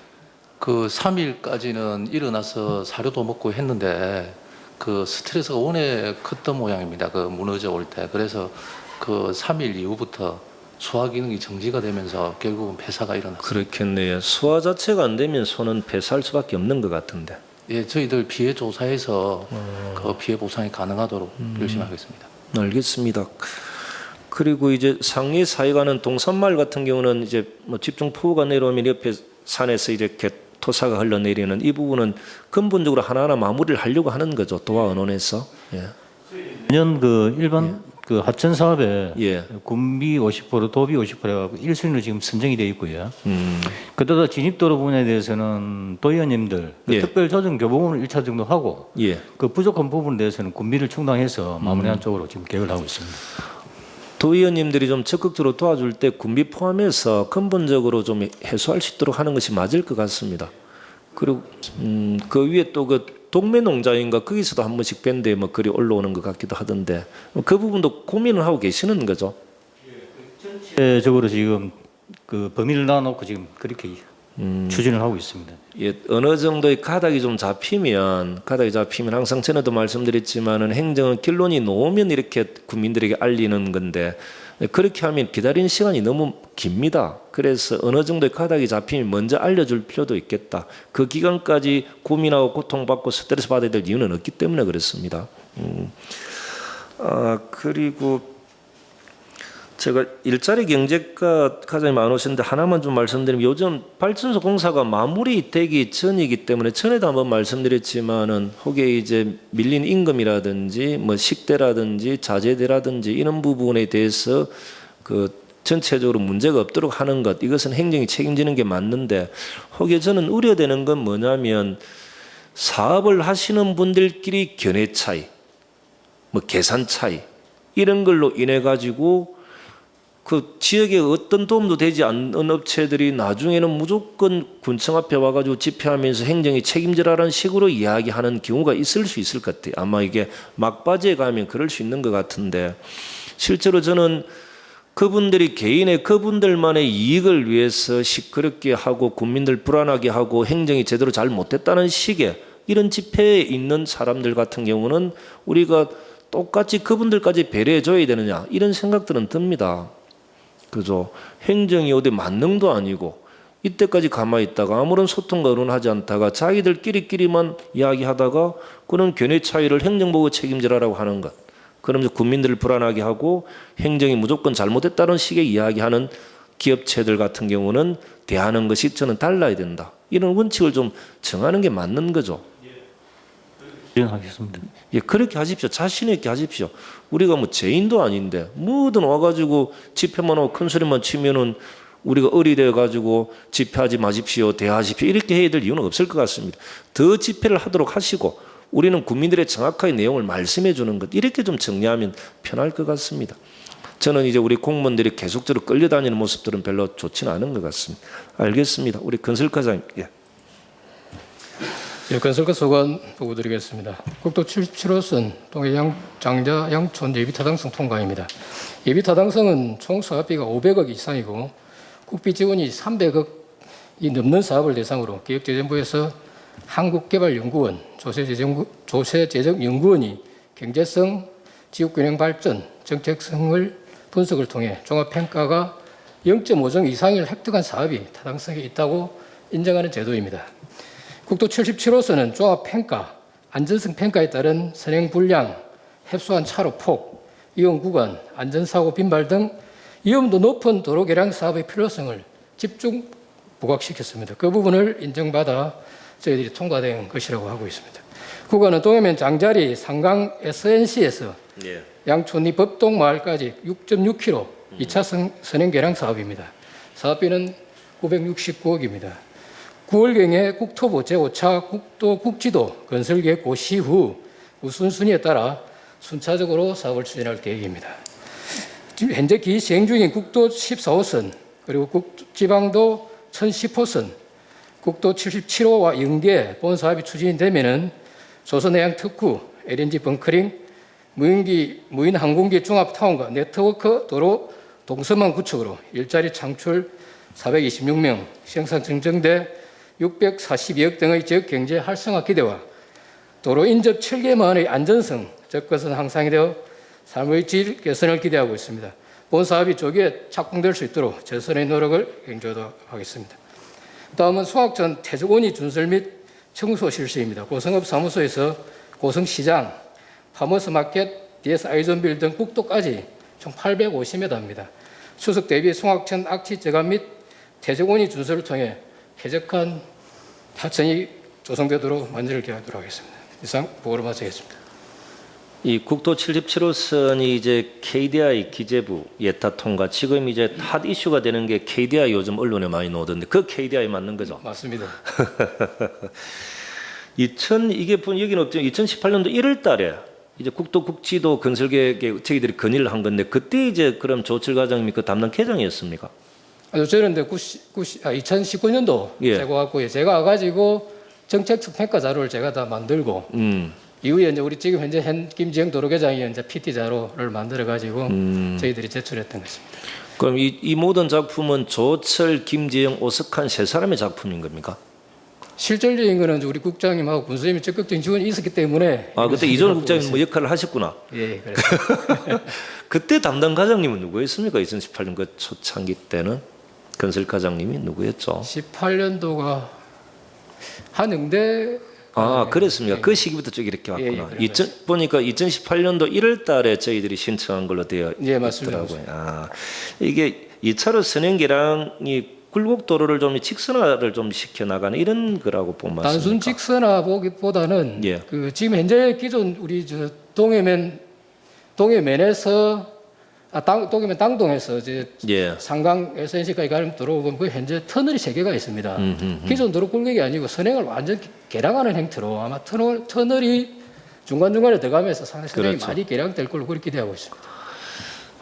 그 3일까지는 일어나서 사료도 먹고 했는데 그 스트레스가 원래 컸던 모양입니다. 그 무너져 올 때. 그래서 그 3일 이후부터 소화 기능이 정지가 되면서 결국은 폐사가 일어났습니다. 그렇겠네요. 소화 자체가 안 되면 손은 폐사할 수밖에 없는 것 같은데. 예, 저희들 피해 조사해서 그 피해 보상이 가능하도록 열심히 하겠습니다. 알겠습니다. 그리고 이제 상리 사이가는 동산마을 같은 경우는 이제 뭐 집중 폭우가 내려오면 옆에 산에서 이렇게 토사가 흘러내리는 이 부분은 근본적으로 하나하나 마무리를 하려고 하는 거죠. 도와 언론에서. 예. 매년 그 일반 그 하천 사업에 예. 군비 50%, 도비 50% 해가지고 1순위로 지금 선정이 되어 있고요. 그때도 진입도로 부분에 대해서는 도의원님들 그 예. 특별 조정 교부분을 1차 정도 하고 예. 그 부족한 부분에 대해서는 군비를 충당해서 마무리한 쪽으로 지금 계획을 하고 있습니다. 도의원님들이 좀 적극적으로 도와줄 때 군비 포함해서 근본적으로 좀 해소할 수 있도록 하는 것이 맞을 것 같습니다. 그리고 그 위에 또 그 동매농장인가 거기서도 한 번씩 밴드에 뭐 글이 올라오는 것 같기도 하던데 그 부분도 고민을 하고 계시는 거죠? 전체적으로 지금 그 범위를 나눠놓고 지금 그렇게 추진을 하고 있습니다. 예, 어느 정도의 가닥이 잡히면 항상 전에도 말씀드렸지만은 행정은 결론이 나오면 이렇게 국민들에게 알리는 건데 그렇게 하면 기다리는 시간이 너무 깁니다. 그래서 어느 정도의 가닥이 잡히면 먼저 알려줄 필요도 있겠다. 그 기간까지 고민하고 고통받고 스트레스 받아야 될 이유는 없기 때문에 그렇습니다. 그리고 제가 일자리 경제과 과장님 안 오셨는데 하나만 좀 말씀드리면 요즘 발전소 공사가 마무리되기 전이기 때문에 전에도 한번 말씀드렸지만은 혹에 이제 밀린 임금이라든지 뭐 식대라든지 자재대라든지 이런 부분에 대해서 그 전체적으로 문제가 없도록 하는 것 이것은 행정이 책임지는 게 맞는데 혹에 저는 우려되는 건 뭐냐면 사업을 하시는 분들끼리 견해 차이, 뭐 계산 차이 이런 걸로 인해 가지고 그 지역에 어떤 도움도 되지 않는 업체들이 나중에는 무조건 군청 앞에 와가지고 집회하면서 행정이 책임지라는 식으로 이야기하는 경우가 있을 수 있을 것 같아요. 아마 이게 막바지에 가면 그럴 수 있는 것 같은데 실제로 저는 그분들이 개인의 그분들만의 이익을 위해서 시끄럽게 하고 국민들 불안하게 하고 행정이 제대로 잘 못했다는 식의 이런 집회에 있는 사람들 같은 경우는 우리가 똑같이 그분들까지 배려해 줘야 되느냐 이런 생각들은 듭니다. 그죠? 행정이 어디 만능도 아니고 이때까지 가만히 있다가 아무런 소통과 의논하지 않다가 자기들끼리만 이야기하다가 그런 견해 차이를 행정보고 책임지라라고 하는 것. 그러면서 국민들을 불안하게 하고 행정이 무조건 잘못했다는 식의 이야기하는 기업체들 같은 경우는 대하는 것이 저는 달라야 된다. 이런 원칙을 좀 정하는 게 맞는 거죠. 하겠습니다. 예, 그렇게 하십시오. 자신 있게 하십시오. 우리가 뭐 죄인도 아닌데 뭐든 와가지고 집회만 하고 큰 소리만 치면은 우리가 어리돼 가지고 집회하지 마십시오, 대하십시오 이렇게 해야 될 이유는 없을 것 같습니다. 더 집회를 하도록 하시고 우리는 국민들의 정확하게 내용을 말씀해 주는 것 이렇게 좀 정리하면 편할 것 같습니다. 저는 이제 우리 공무원들이 계속적으로 끌려다니는 모습들은 별로 좋지는 않은 것 같습니다. 알겠습니다. 우리 건설과장님. 예. 예, 건설과 소관 보고 드리겠습니다. 국도 77호선 동해양 장자 양촌 예비타당성 통과입니다. 예비타당성은 총 사업비가 500억 이상이고 국비 지원이 300억이 넘는 사업을 대상으로 기획재정부에서 한국개발연구원, 조세재정연구원이 경제성, 지역균형 발전, 정책성을 분석을 통해 종합평가가 0.5점 이상을 획득한 사업이 타당성이 있다고 인정하는 제도입니다. 국도 77호선은 종합평가, 안전성 평가에 따른 선행 불량, 협소한 차로 폭, 위험 구간, 안전사고 빈발 등 위험도 높은 도로 개량 사업의 필요성을 집중 부각시켰습니다. 그 부분을 인정받아 저희들이 통과된 것이라고 하고 있습니다. 구간은 동해면 장자리 상강 SNC에서 예. 양촌리 법동마을까지 6.6km 2차 선행 개량 사업입니다. 사업비는 969억입니다. 9월경에 국토부 제5차 국도 국지도 건설계획 고시 후 우선순위에 따라 순차적으로 사업을 추진할 계획입니다. 현재 기시행 중인 국도 14호선 그리고 지방도 1010호선 국도 77호와 연계 본 사업이 추진되면은 조선해양 특구, LNG 벙커링, 무인 항공기 종합타운과 네트워크 도로 동서만 구축으로 일자리 창출 426명, 생산 증정대 642억 등의 지역 경제 활성화 기대와 도로 인접 7개만의 안전성, 접근성 향상이 되어 삶의 질 개선을 기대하고 있습니다. 본 사업이 조기에 착공될 수 있도록 최선의 노력을 경주하도록 하겠습니다. 다음은 수학전 태적원이 준설 및 청소 실시입니다. 고성업 사무소에서 고성시장, 파머스 마켓, DS 아이존빌 등 국도까지 총 850m입니다. 추석 대비 송악천 악취 제감 및 태적원이 준설을 통해 쾌적한 하천이 조성되도록 만들을 기하도록 하겠습니다. 이상 보고를 마치겠습니다. 이 국도 77호선이 이제 KDI 기재부 예타 통과 지금 이제 핫 이슈가 되는 게 KDI 요즘 언론에 많이 나오던데 그 KDI 맞는 거죠? 맞습니다. 이게 여기는 없죠. 2018년도 1월달에 이제 국도 국지도 건설계획에 저희들이 건의를 한 건데 그때 이제 그럼 조철 과장님이 그 담당 계장이었습니까? 저는 2019년도 예. 제가 왔고요. 제가 와가지고 정책적 평가 자료를 제가 다 만들고 이후에 이제 우리 지금 현재 김지영 도로계장이 이제 PT 자료를 만들어 가지고 저희들이 제출했던 것입니다. 그럼 이 모든 작품은 조철, 김재영, 오석한 세 사람의 작품인 겁니까? 실질적인 거는 우리 국장님하고 군수님이 적극적인 지원이 있었기 때문에. 아 그때 이전 국장님 뭐 역할을 하셨구나. 예, 그렇습니다. 그때 담당 과장님은 누구였습니까? 2018년 그 초창기 때는 건설 과장님이 누구였죠? 18년도가 한영대. 아, 그랬습니까? 예. 그 시기부터 쭉 이렇게 왔구나. 예, 보니까 2018년도 1월 달에 저희들이 신청한 걸로 되어 예, 맞습니다. 있더라고요. 아, 이게 2차로 선행 개량이 굴곡도로를 좀 직선화를 좀 시켜 나가는 이런 거라고 보면 맞습니까? 단순 직선화 보기보다는 예. 지금 현재 기존 우리 동해면에서 동해면 당동에서 이제 예. 상강 SNC까지 가는 도로가 그 현재 터널이 3개가 있습니다. 기존 도로 굴곡이 아니고 선행을 완전 개량하는 형태로 아마 터널이 중간중간에 들어가면서 상당히 그렇죠. 많이 개량될 걸로 그렇게 기대하고 있습니다.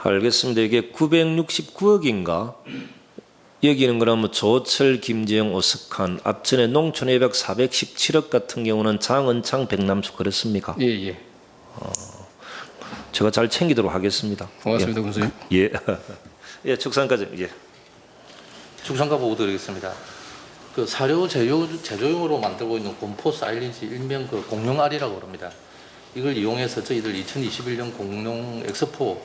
알겠습니다. 이게 969억인가? 여기는 그러면 조철, 김재영, 오석환, 앞전에 농촌예백 417억 같은 경우는 장은창, 백남수 그렇습니까? 예, 예. 제가 잘 챙기도록 하겠습니다. 고맙습니다, 군수님. 예. 예, 축산까지. 예. 축산가 보고 드리겠습니다. 그 사료 제조용으로 만들고 있는 곰포 사일린지 일명 그 공룡알이라고 합니다. 이걸 이용해서 저희들 2021년 공룡 엑스포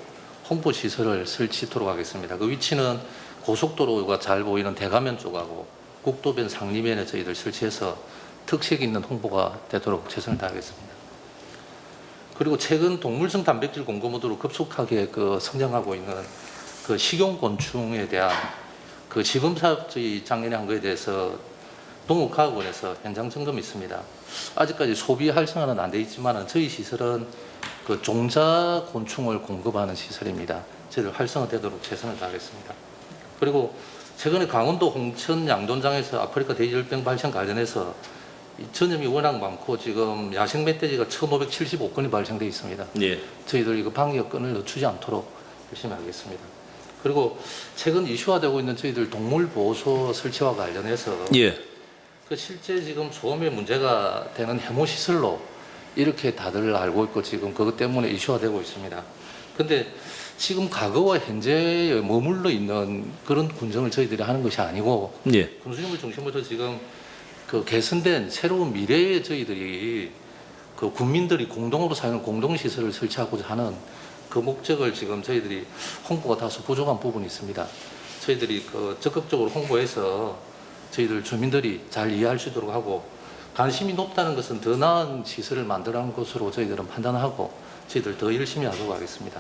홍보 시설을 설치토록 하겠습니다. 그 위치는 고속도로가 잘 보이는 대가면 쪽하고 국도변 상리면에 저희들 설치해서 특색 있는 홍보가 되도록 최선을 다하겠습니다. 그리고 최근 동물성 단백질 공급 모드로 급속하게 그 성장하고 있는 그 식용곤충에 대한 그 시범 사업 저희 작년에 한 거에 대해서 농업과학원에서 현장 점검이 있습니다. 아직까지 소비 활성화는 안 돼 있지만은 저희 시설은 그 종자 곤충을 공급하는 시설입니다. 저희들 활성화되도록 최선을 다하겠습니다. 그리고 최근에 강원도 홍천 양돈장에서 아프리카 돼지열병 발생 관련해서 전염이 워낙 많고 지금 야생 멧돼지가 1,575건이 발생돼 있습니다. 예. 저희들 이거 방역 끈을 늦추지 않도록 열심히 하겠습니다. 그리고 최근 이슈화되고 있는 저희들 동물보호소 설치와 관련해서 예. 그 실제 지금 소음에 문제가 되는 해모시설로 이렇게 다들 알고 있고 지금 그것 때문에 이슈화되고 있습니다. 근데 지금 과거와 현재에 머물러 있는 그런 군정을 저희들이 하는 것이 아니고 예. 군수님을 중심으로 지금 그 개선된 새로운 미래에 저희들이 그 국민들이 공동으로 사용하는 공동시설을 설치하고자 하는 그 목적을 지금 저희들이 홍보가 다소 부족한 부분이 있습니다. 저희들이 그 적극적으로 홍보해서 저희들 주민들이 잘 이해할 수 있도록 하고 관심이 높다는 것은 더 나은 시설을 만들어가는 것으로 저희들은 판단하고 저희들 더 열심히 하도록 하겠습니다.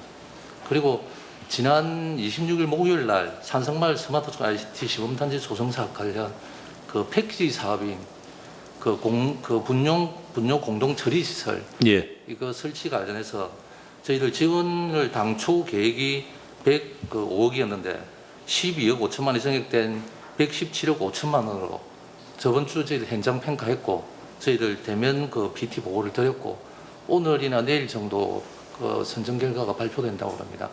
그리고 지난 26일 목요일 날 산성마을 스마트촌 ICT 시범단지 조성사업 관련 그 패키지 사업인 그 분뇨 공동 처리 시설 예. 이거 설치 관련해서 저희들 지원을 당초 계획이 105억이었는데 12억 5천만이 증액된 117억 5천만 원으로 저번 주 저희들 현장 평가했고 저희들 대면 그 BT 보고를 드렸고 오늘이나 내일 정도 그 선정 결과가 발표된다고 합니다.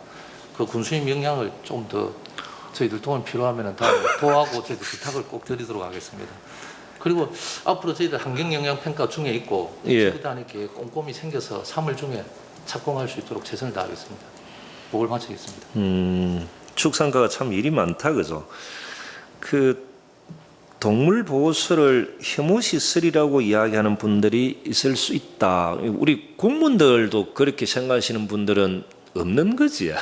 그 군수님 영향을 좀 더 저희들 도움 필요하면 다음에 도하고 저희들 부탁을 꼭 드리도록 하겠습니다. 그리고 앞으로 저희들 환경 영향 평가 중에 있고 예. 단위 계획 꼼꼼히 생겨서 3월 중에 착공할 수 있도록 최선을 다하겠습니다. 목을 마치겠습니다. 축산가가 참 일이 많다 그죠? 그 동물보호소를 혐오시설이라고 이야기하는 분들이 있을 수 있다. 우리 공무원들도 그렇게 생각하시는 분들은 없는 거지.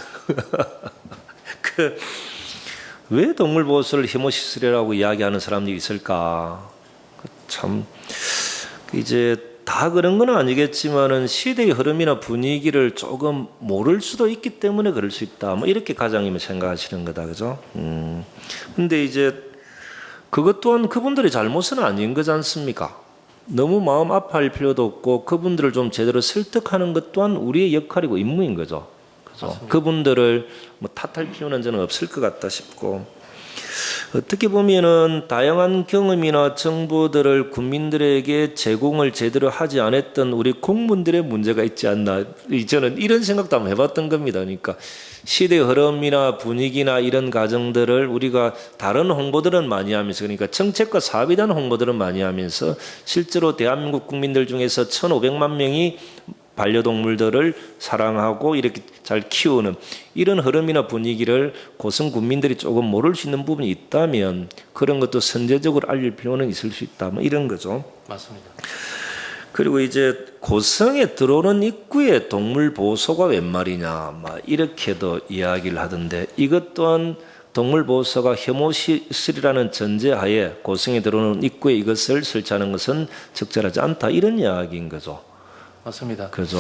왜 동물보호소를 혐오시설이라고 이야기하는 사람들이 있을까? 참 이제 다 그런 건 아니겠지만은 시대의 흐름이나 분위기를 조금 모를 수도 있기 때문에 그럴 수 있다. 뭐 이렇게 가장님은 생각하시는 거다, 그죠? 근데 이제 그것 또한 그분들의 잘못은 아닌 거지 않습니까? 너무 마음 아파할 필요도 없고 그분들을 좀 제대로 설득하는 것 또한 우리의 역할이고 임무인 거죠. 그죠? 맞습니다. 그분들을 뭐 탓할 필요는 저는 없을 것 같다 싶고 어떻게 보면은 다양한 경험이나 정보들을 국민들에게 제공을 제대로 하지 않았던 우리 공무원들의 문제가 있지 않나 저는 이런 생각도 한번 해봤던 겁니다. 그러니까 시대의 흐름이나 분위기나 이런 과정들을 우리가 다른 홍보들은 많이 하면서 그러니까 정책과 사업에 대한 홍보들은 많이 하면서 실제로 대한민국 국민들 중에서 1,500만 명이 반려동물들을 사랑하고 이렇게 잘 키우는 이런 흐름이나 분위기를 고성 국민들이 조금 모를 수 있는 부분이 있다면 그런 것도 선제적으로 알릴 필요는 있을 수 있다. 뭐 이런 거죠. 맞습니다. 그리고 이제 고성에 들어오는 입구에 동물보호소가 웬 말이냐, 막 이렇게도 이야기를 하던데 이것 또한 동물보호소가 혐오시설이라는 전제하에 고성에 들어오는 입구에 이것을 설치하는 것은 적절하지 않다 이런 이야기인 거죠. 맞습니다. 그죠.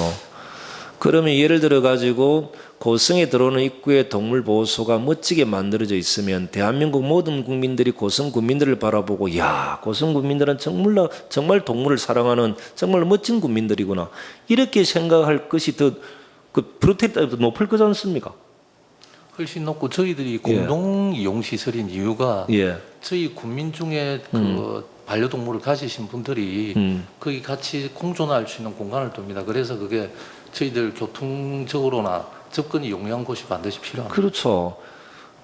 그러면 예를 들어 가지고 고성에 들어오는 입구에 동물보호소가 멋지게 만들어져 있으면 대한민국 모든 국민들이 고성 국민들을 바라보고 야 고성 국민들은 정말 동물을 사랑하는 정말 멋진 국민들이구나 이렇게 생각할 것이 더 그 프로테이터도 높을 거지 않습니까? 훨씬 높고 저희들이 공동 이용 시설인 이유가 예. 저희 국민 중에 그 반려동물을 가지신 분들이 거기 같이 공존할 수 있는 공간을 둡니다. 그래서 그게 저희들 교통적으로나 접근이 용이한 곳이 반드시 필요합니다. 그렇죠.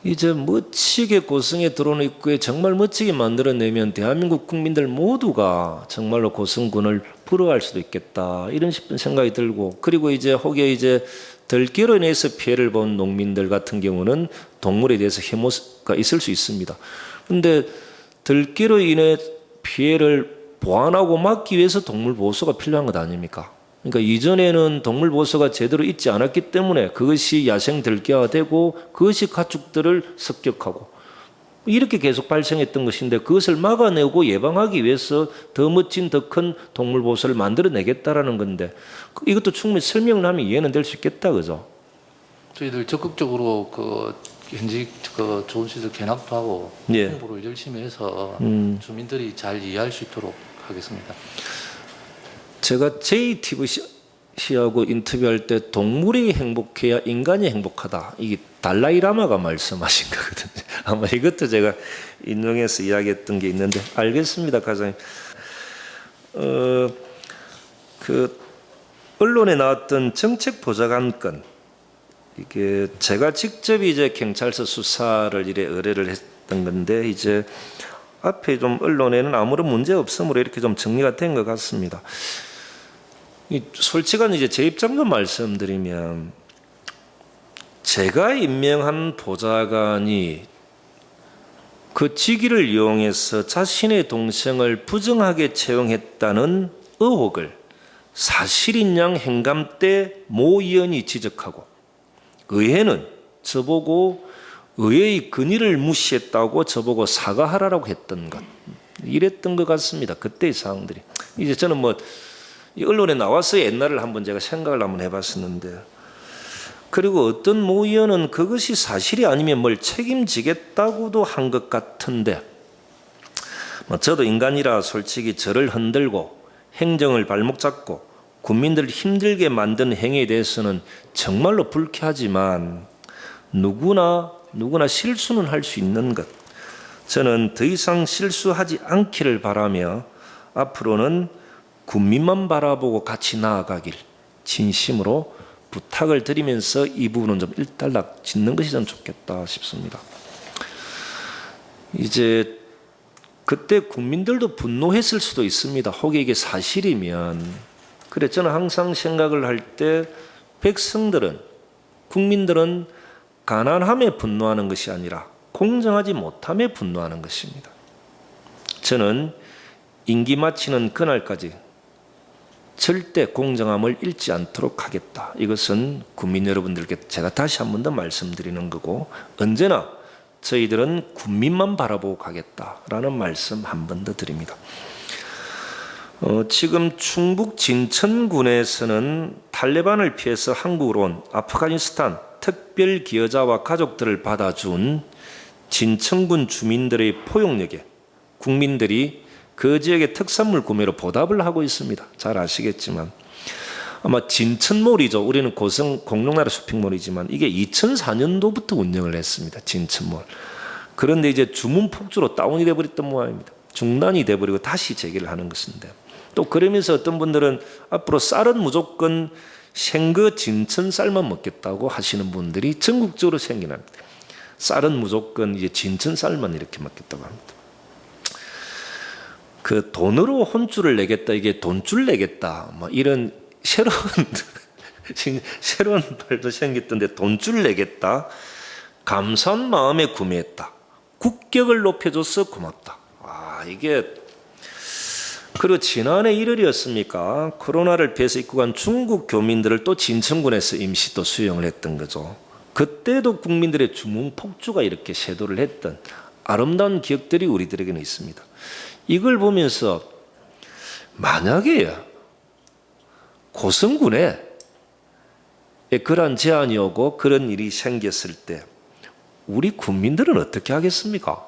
이제 멋지게 고성에 들어오는 입구에 정말 멋지게 만들어내면 대한민국 국민들 모두가 정말로 고성군을 부러워할 수도 있겠다 이런 싶은 생각이 들고, 그리고 이제 혹여 이제 들기로 인해서 피해를 본 농민들 같은 경우는 동물에 대해서 혐오가 있을 수 있습니다. 그런데 들기로 인해 피해를 보완하고 막기 위해서 동물보호소가 필요한 것 아닙니까? 그러니까 이전에는 동물보호소가 제대로 있지 않았기 때문에 그것이 야생 들기화가 되고 그것이 가축들을 습격하고 이렇게 계속 발생했던 것인데, 그것을 막아내고 예방하기 위해서 더 멋진 더 큰 동물보호소를 만들어내겠다라는 건데, 이것도 충분히 설명을 하면 이해는 될 수 있겠다, 그죠? 저희들 적극적으로 그 현지 그 좋은 시설 개납도 하고 예. 홍보를 열심히 해서 주민들이 잘 이해할 수 있도록 하겠습니다. 제가 JTBC하고 인터뷰할 때 동물이 행복해야 인간이 행복하다. 이게 달라이라마가 말씀하신 거거든요. 아마 이것도 제가 인용해서 이야기했던 게 있는데, 알겠습니다, 과장님. 그 언론에 나왔던 정책 보좌관 건, 이게 제가 직접 이제 경찰서 수사를 이래 의뢰를 했던 건데, 이제 앞에 좀 언론에는 아무런 문제 없으므로 이렇게 좀 정리가 된 것 같습니다. 솔직한 이제 제 입장도 말씀드리면, 제가 임명한 보좌관이 그 직위를 이용해서 자신의 동생을 부정하게 채용했다는 의혹을 사실인 양 행감 때 모 의원이 지적하고, 의회는 저보고 의회의 근의를 무시했다고 저보고 사과하라고 했던 것, 이랬던 것 같습니다. 그때의 상황들이. 이제 저는 뭐 이 언론에 나와서 옛날을 한번 제가 생각을 한번 해봤었는데, 그리고 어떤 모 의원은 그것이 사실이 아니면 뭘 책임지겠다고도 한 것 같은데, 뭐 저도 인간이라 솔직히 저를 흔들고 행정을 발목 잡고 국민들을 힘들게 만든 행위에 대해서는 정말로 불쾌하지만 누구나 실수는 할 수 있는 것. 저는 더 이상 실수하지 않기를 바라며 앞으로는 국민만 바라보고 같이 나아가길 진심으로 부탁을 드리면서 이 부분은 좀 일단락 짓는 것이 좀 좋겠다 싶습니다. 이제 그때 국민들도 분노했을 수도 있습니다. 혹여 이게 사실이면. 그래, 저는 항상 생각을 할 때 백성들은, 국민들은 가난함에 분노하는 것이 아니라 공정하지 못함에 분노하는 것입니다. 저는 임기 마치는 그날까지 절대 공정함을 잃지 않도록 하겠다. 이것은 국민 여러분들께 제가 다시 한 번 더 말씀드리는 거고, 언제나 저희들은 국민만 바라보고 가겠다라는 말씀 한 번 더 드립니다. 지금 충북 진천군에서는 탈레반을 피해서 한국으로 온 아프가니스탄 특별 기여자와 가족들을 받아준 진천군 주민들의 포용력에 국민들이 그 지역의 특산물 구매로 보답을 하고 있습니다. 잘 아시겠지만 아마 진천몰이죠. 우리는 고성 공룡나라 쇼핑몰이지만 이게 2004년도부터 운영을 했습니다. 진천몰. 그런데 이제 주문 폭주로 다운이 돼버렸던 모양입니다. 중단이 돼버리고 다시 재개를 하는 것인데, 또 그러면서 어떤 분들은 앞으로 쌀은 무조건 생거 진천 쌀만 먹겠다고 하시는 분들이 전국적으로 생겨납니다. 쌀은 무조건 이제 진천 쌀만 이렇게 먹겠다고 합니다. 그 돈으로 혼줄을 내겠다, 이게 돈줄 내겠다, 뭐 이런 새로운 말도 생겼던데, 돈줄 내겠다, 감사한 마음에 구매했다, 국격을 높여줘서 고맙다. 이게 그리고 지난해 1월이었습니까? 코로나를 피해서 입국한 중국 교민들을 또 진천군에서 임시 또 수용을 했던 거죠. 그때도 국민들의 주문 폭주가 이렇게 쇄도를 했던 아름다운 기억들이 우리들에게는 있습니다. 이걸 보면서 만약에 고성군에 그런 제안이 오고 그런 일이 생겼을 때 우리 국민들은 어떻게 하겠습니까?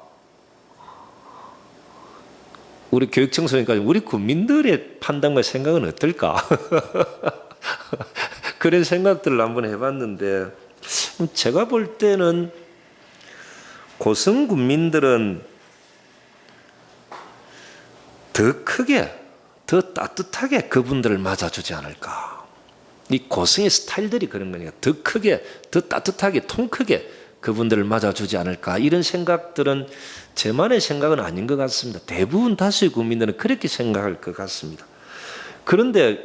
우리 교육청소년까지 우리 국민들의 판단과 생각은 어떨까? 그런 생각들을 한번 해봤는데, 제가 볼 때는 고성 군민들은 더 크게, 더 따뜻하게 그분들을 맞아주지 않을까. 이 고성의 스타일들이 그런 거니까 더 크게, 더 따뜻하게, 통 크게 그분들을 맞아주지 않을까, 이런 생각들은 제만의 생각은 아닌 것 같습니다. 대부분 다수의 국민들은 그렇게 생각할 것 같습니다. 그런데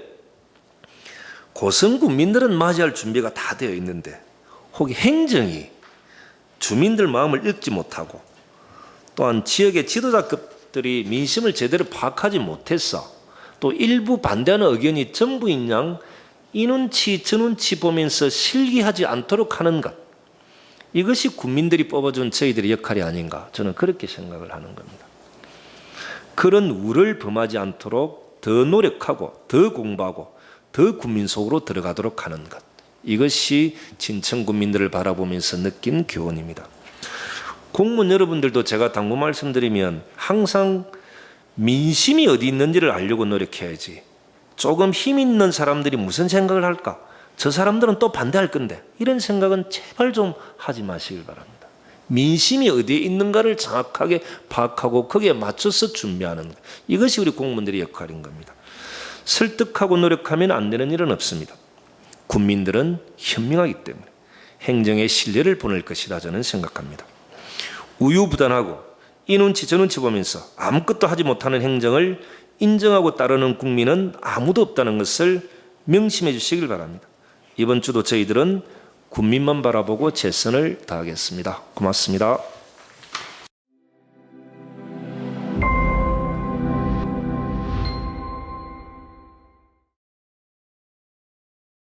고성 국민들은 맞이할 준비가 다 되어 있는데 혹시 행정이 주민들 마음을 읽지 못하고 또한 지역의 지도자급들이 민심을 제대로 파악하지 못해서 또 일부 반대하는 의견이 전부인 양 이 눈치 저 눈치 보면서 실기하지 않도록 하는 것, 이것이 국민들이 뽑아준 저희들의 역할이 아닌가, 저는 그렇게 생각을 하는 겁니다. 그런 우를 범하지 않도록 더 노력하고 더 공부하고 더 국민 속으로 들어가도록 하는 것, 이것이 진천 국민들을 바라보면서 느낀 교훈입니다. 공무원 여러분들도 제가 당부 말씀드리면 항상 민심이 어디 있는지를 알려고 노력해야지, 조금 힘 있는 사람들이 무슨 생각을 할까, 저 사람들은 또 반대할 건데, 이런 생각은 제발 좀 하지 마시길 바랍니다. 민심이 어디에 있는가를 정확하게 파악하고 거기에 맞춰서 준비하는 것, 이것이 우리 공무원들의 역할인 겁니다. 설득하고 노력하면 안 되는 일은 없습니다. 국민들은 현명하기 때문에 행정에 신뢰를 보낼 것이다, 저는 생각합니다. 우유부단하고 이 눈치 저 눈치 보면서 아무것도 하지 못하는 행정을 인정하고 따르는 국민은 아무도 없다는 것을 명심해 주시길 바랍니다. 이번 주도 저희들은 국민만 바라보고 최선을 다하겠습니다. 고맙습니다.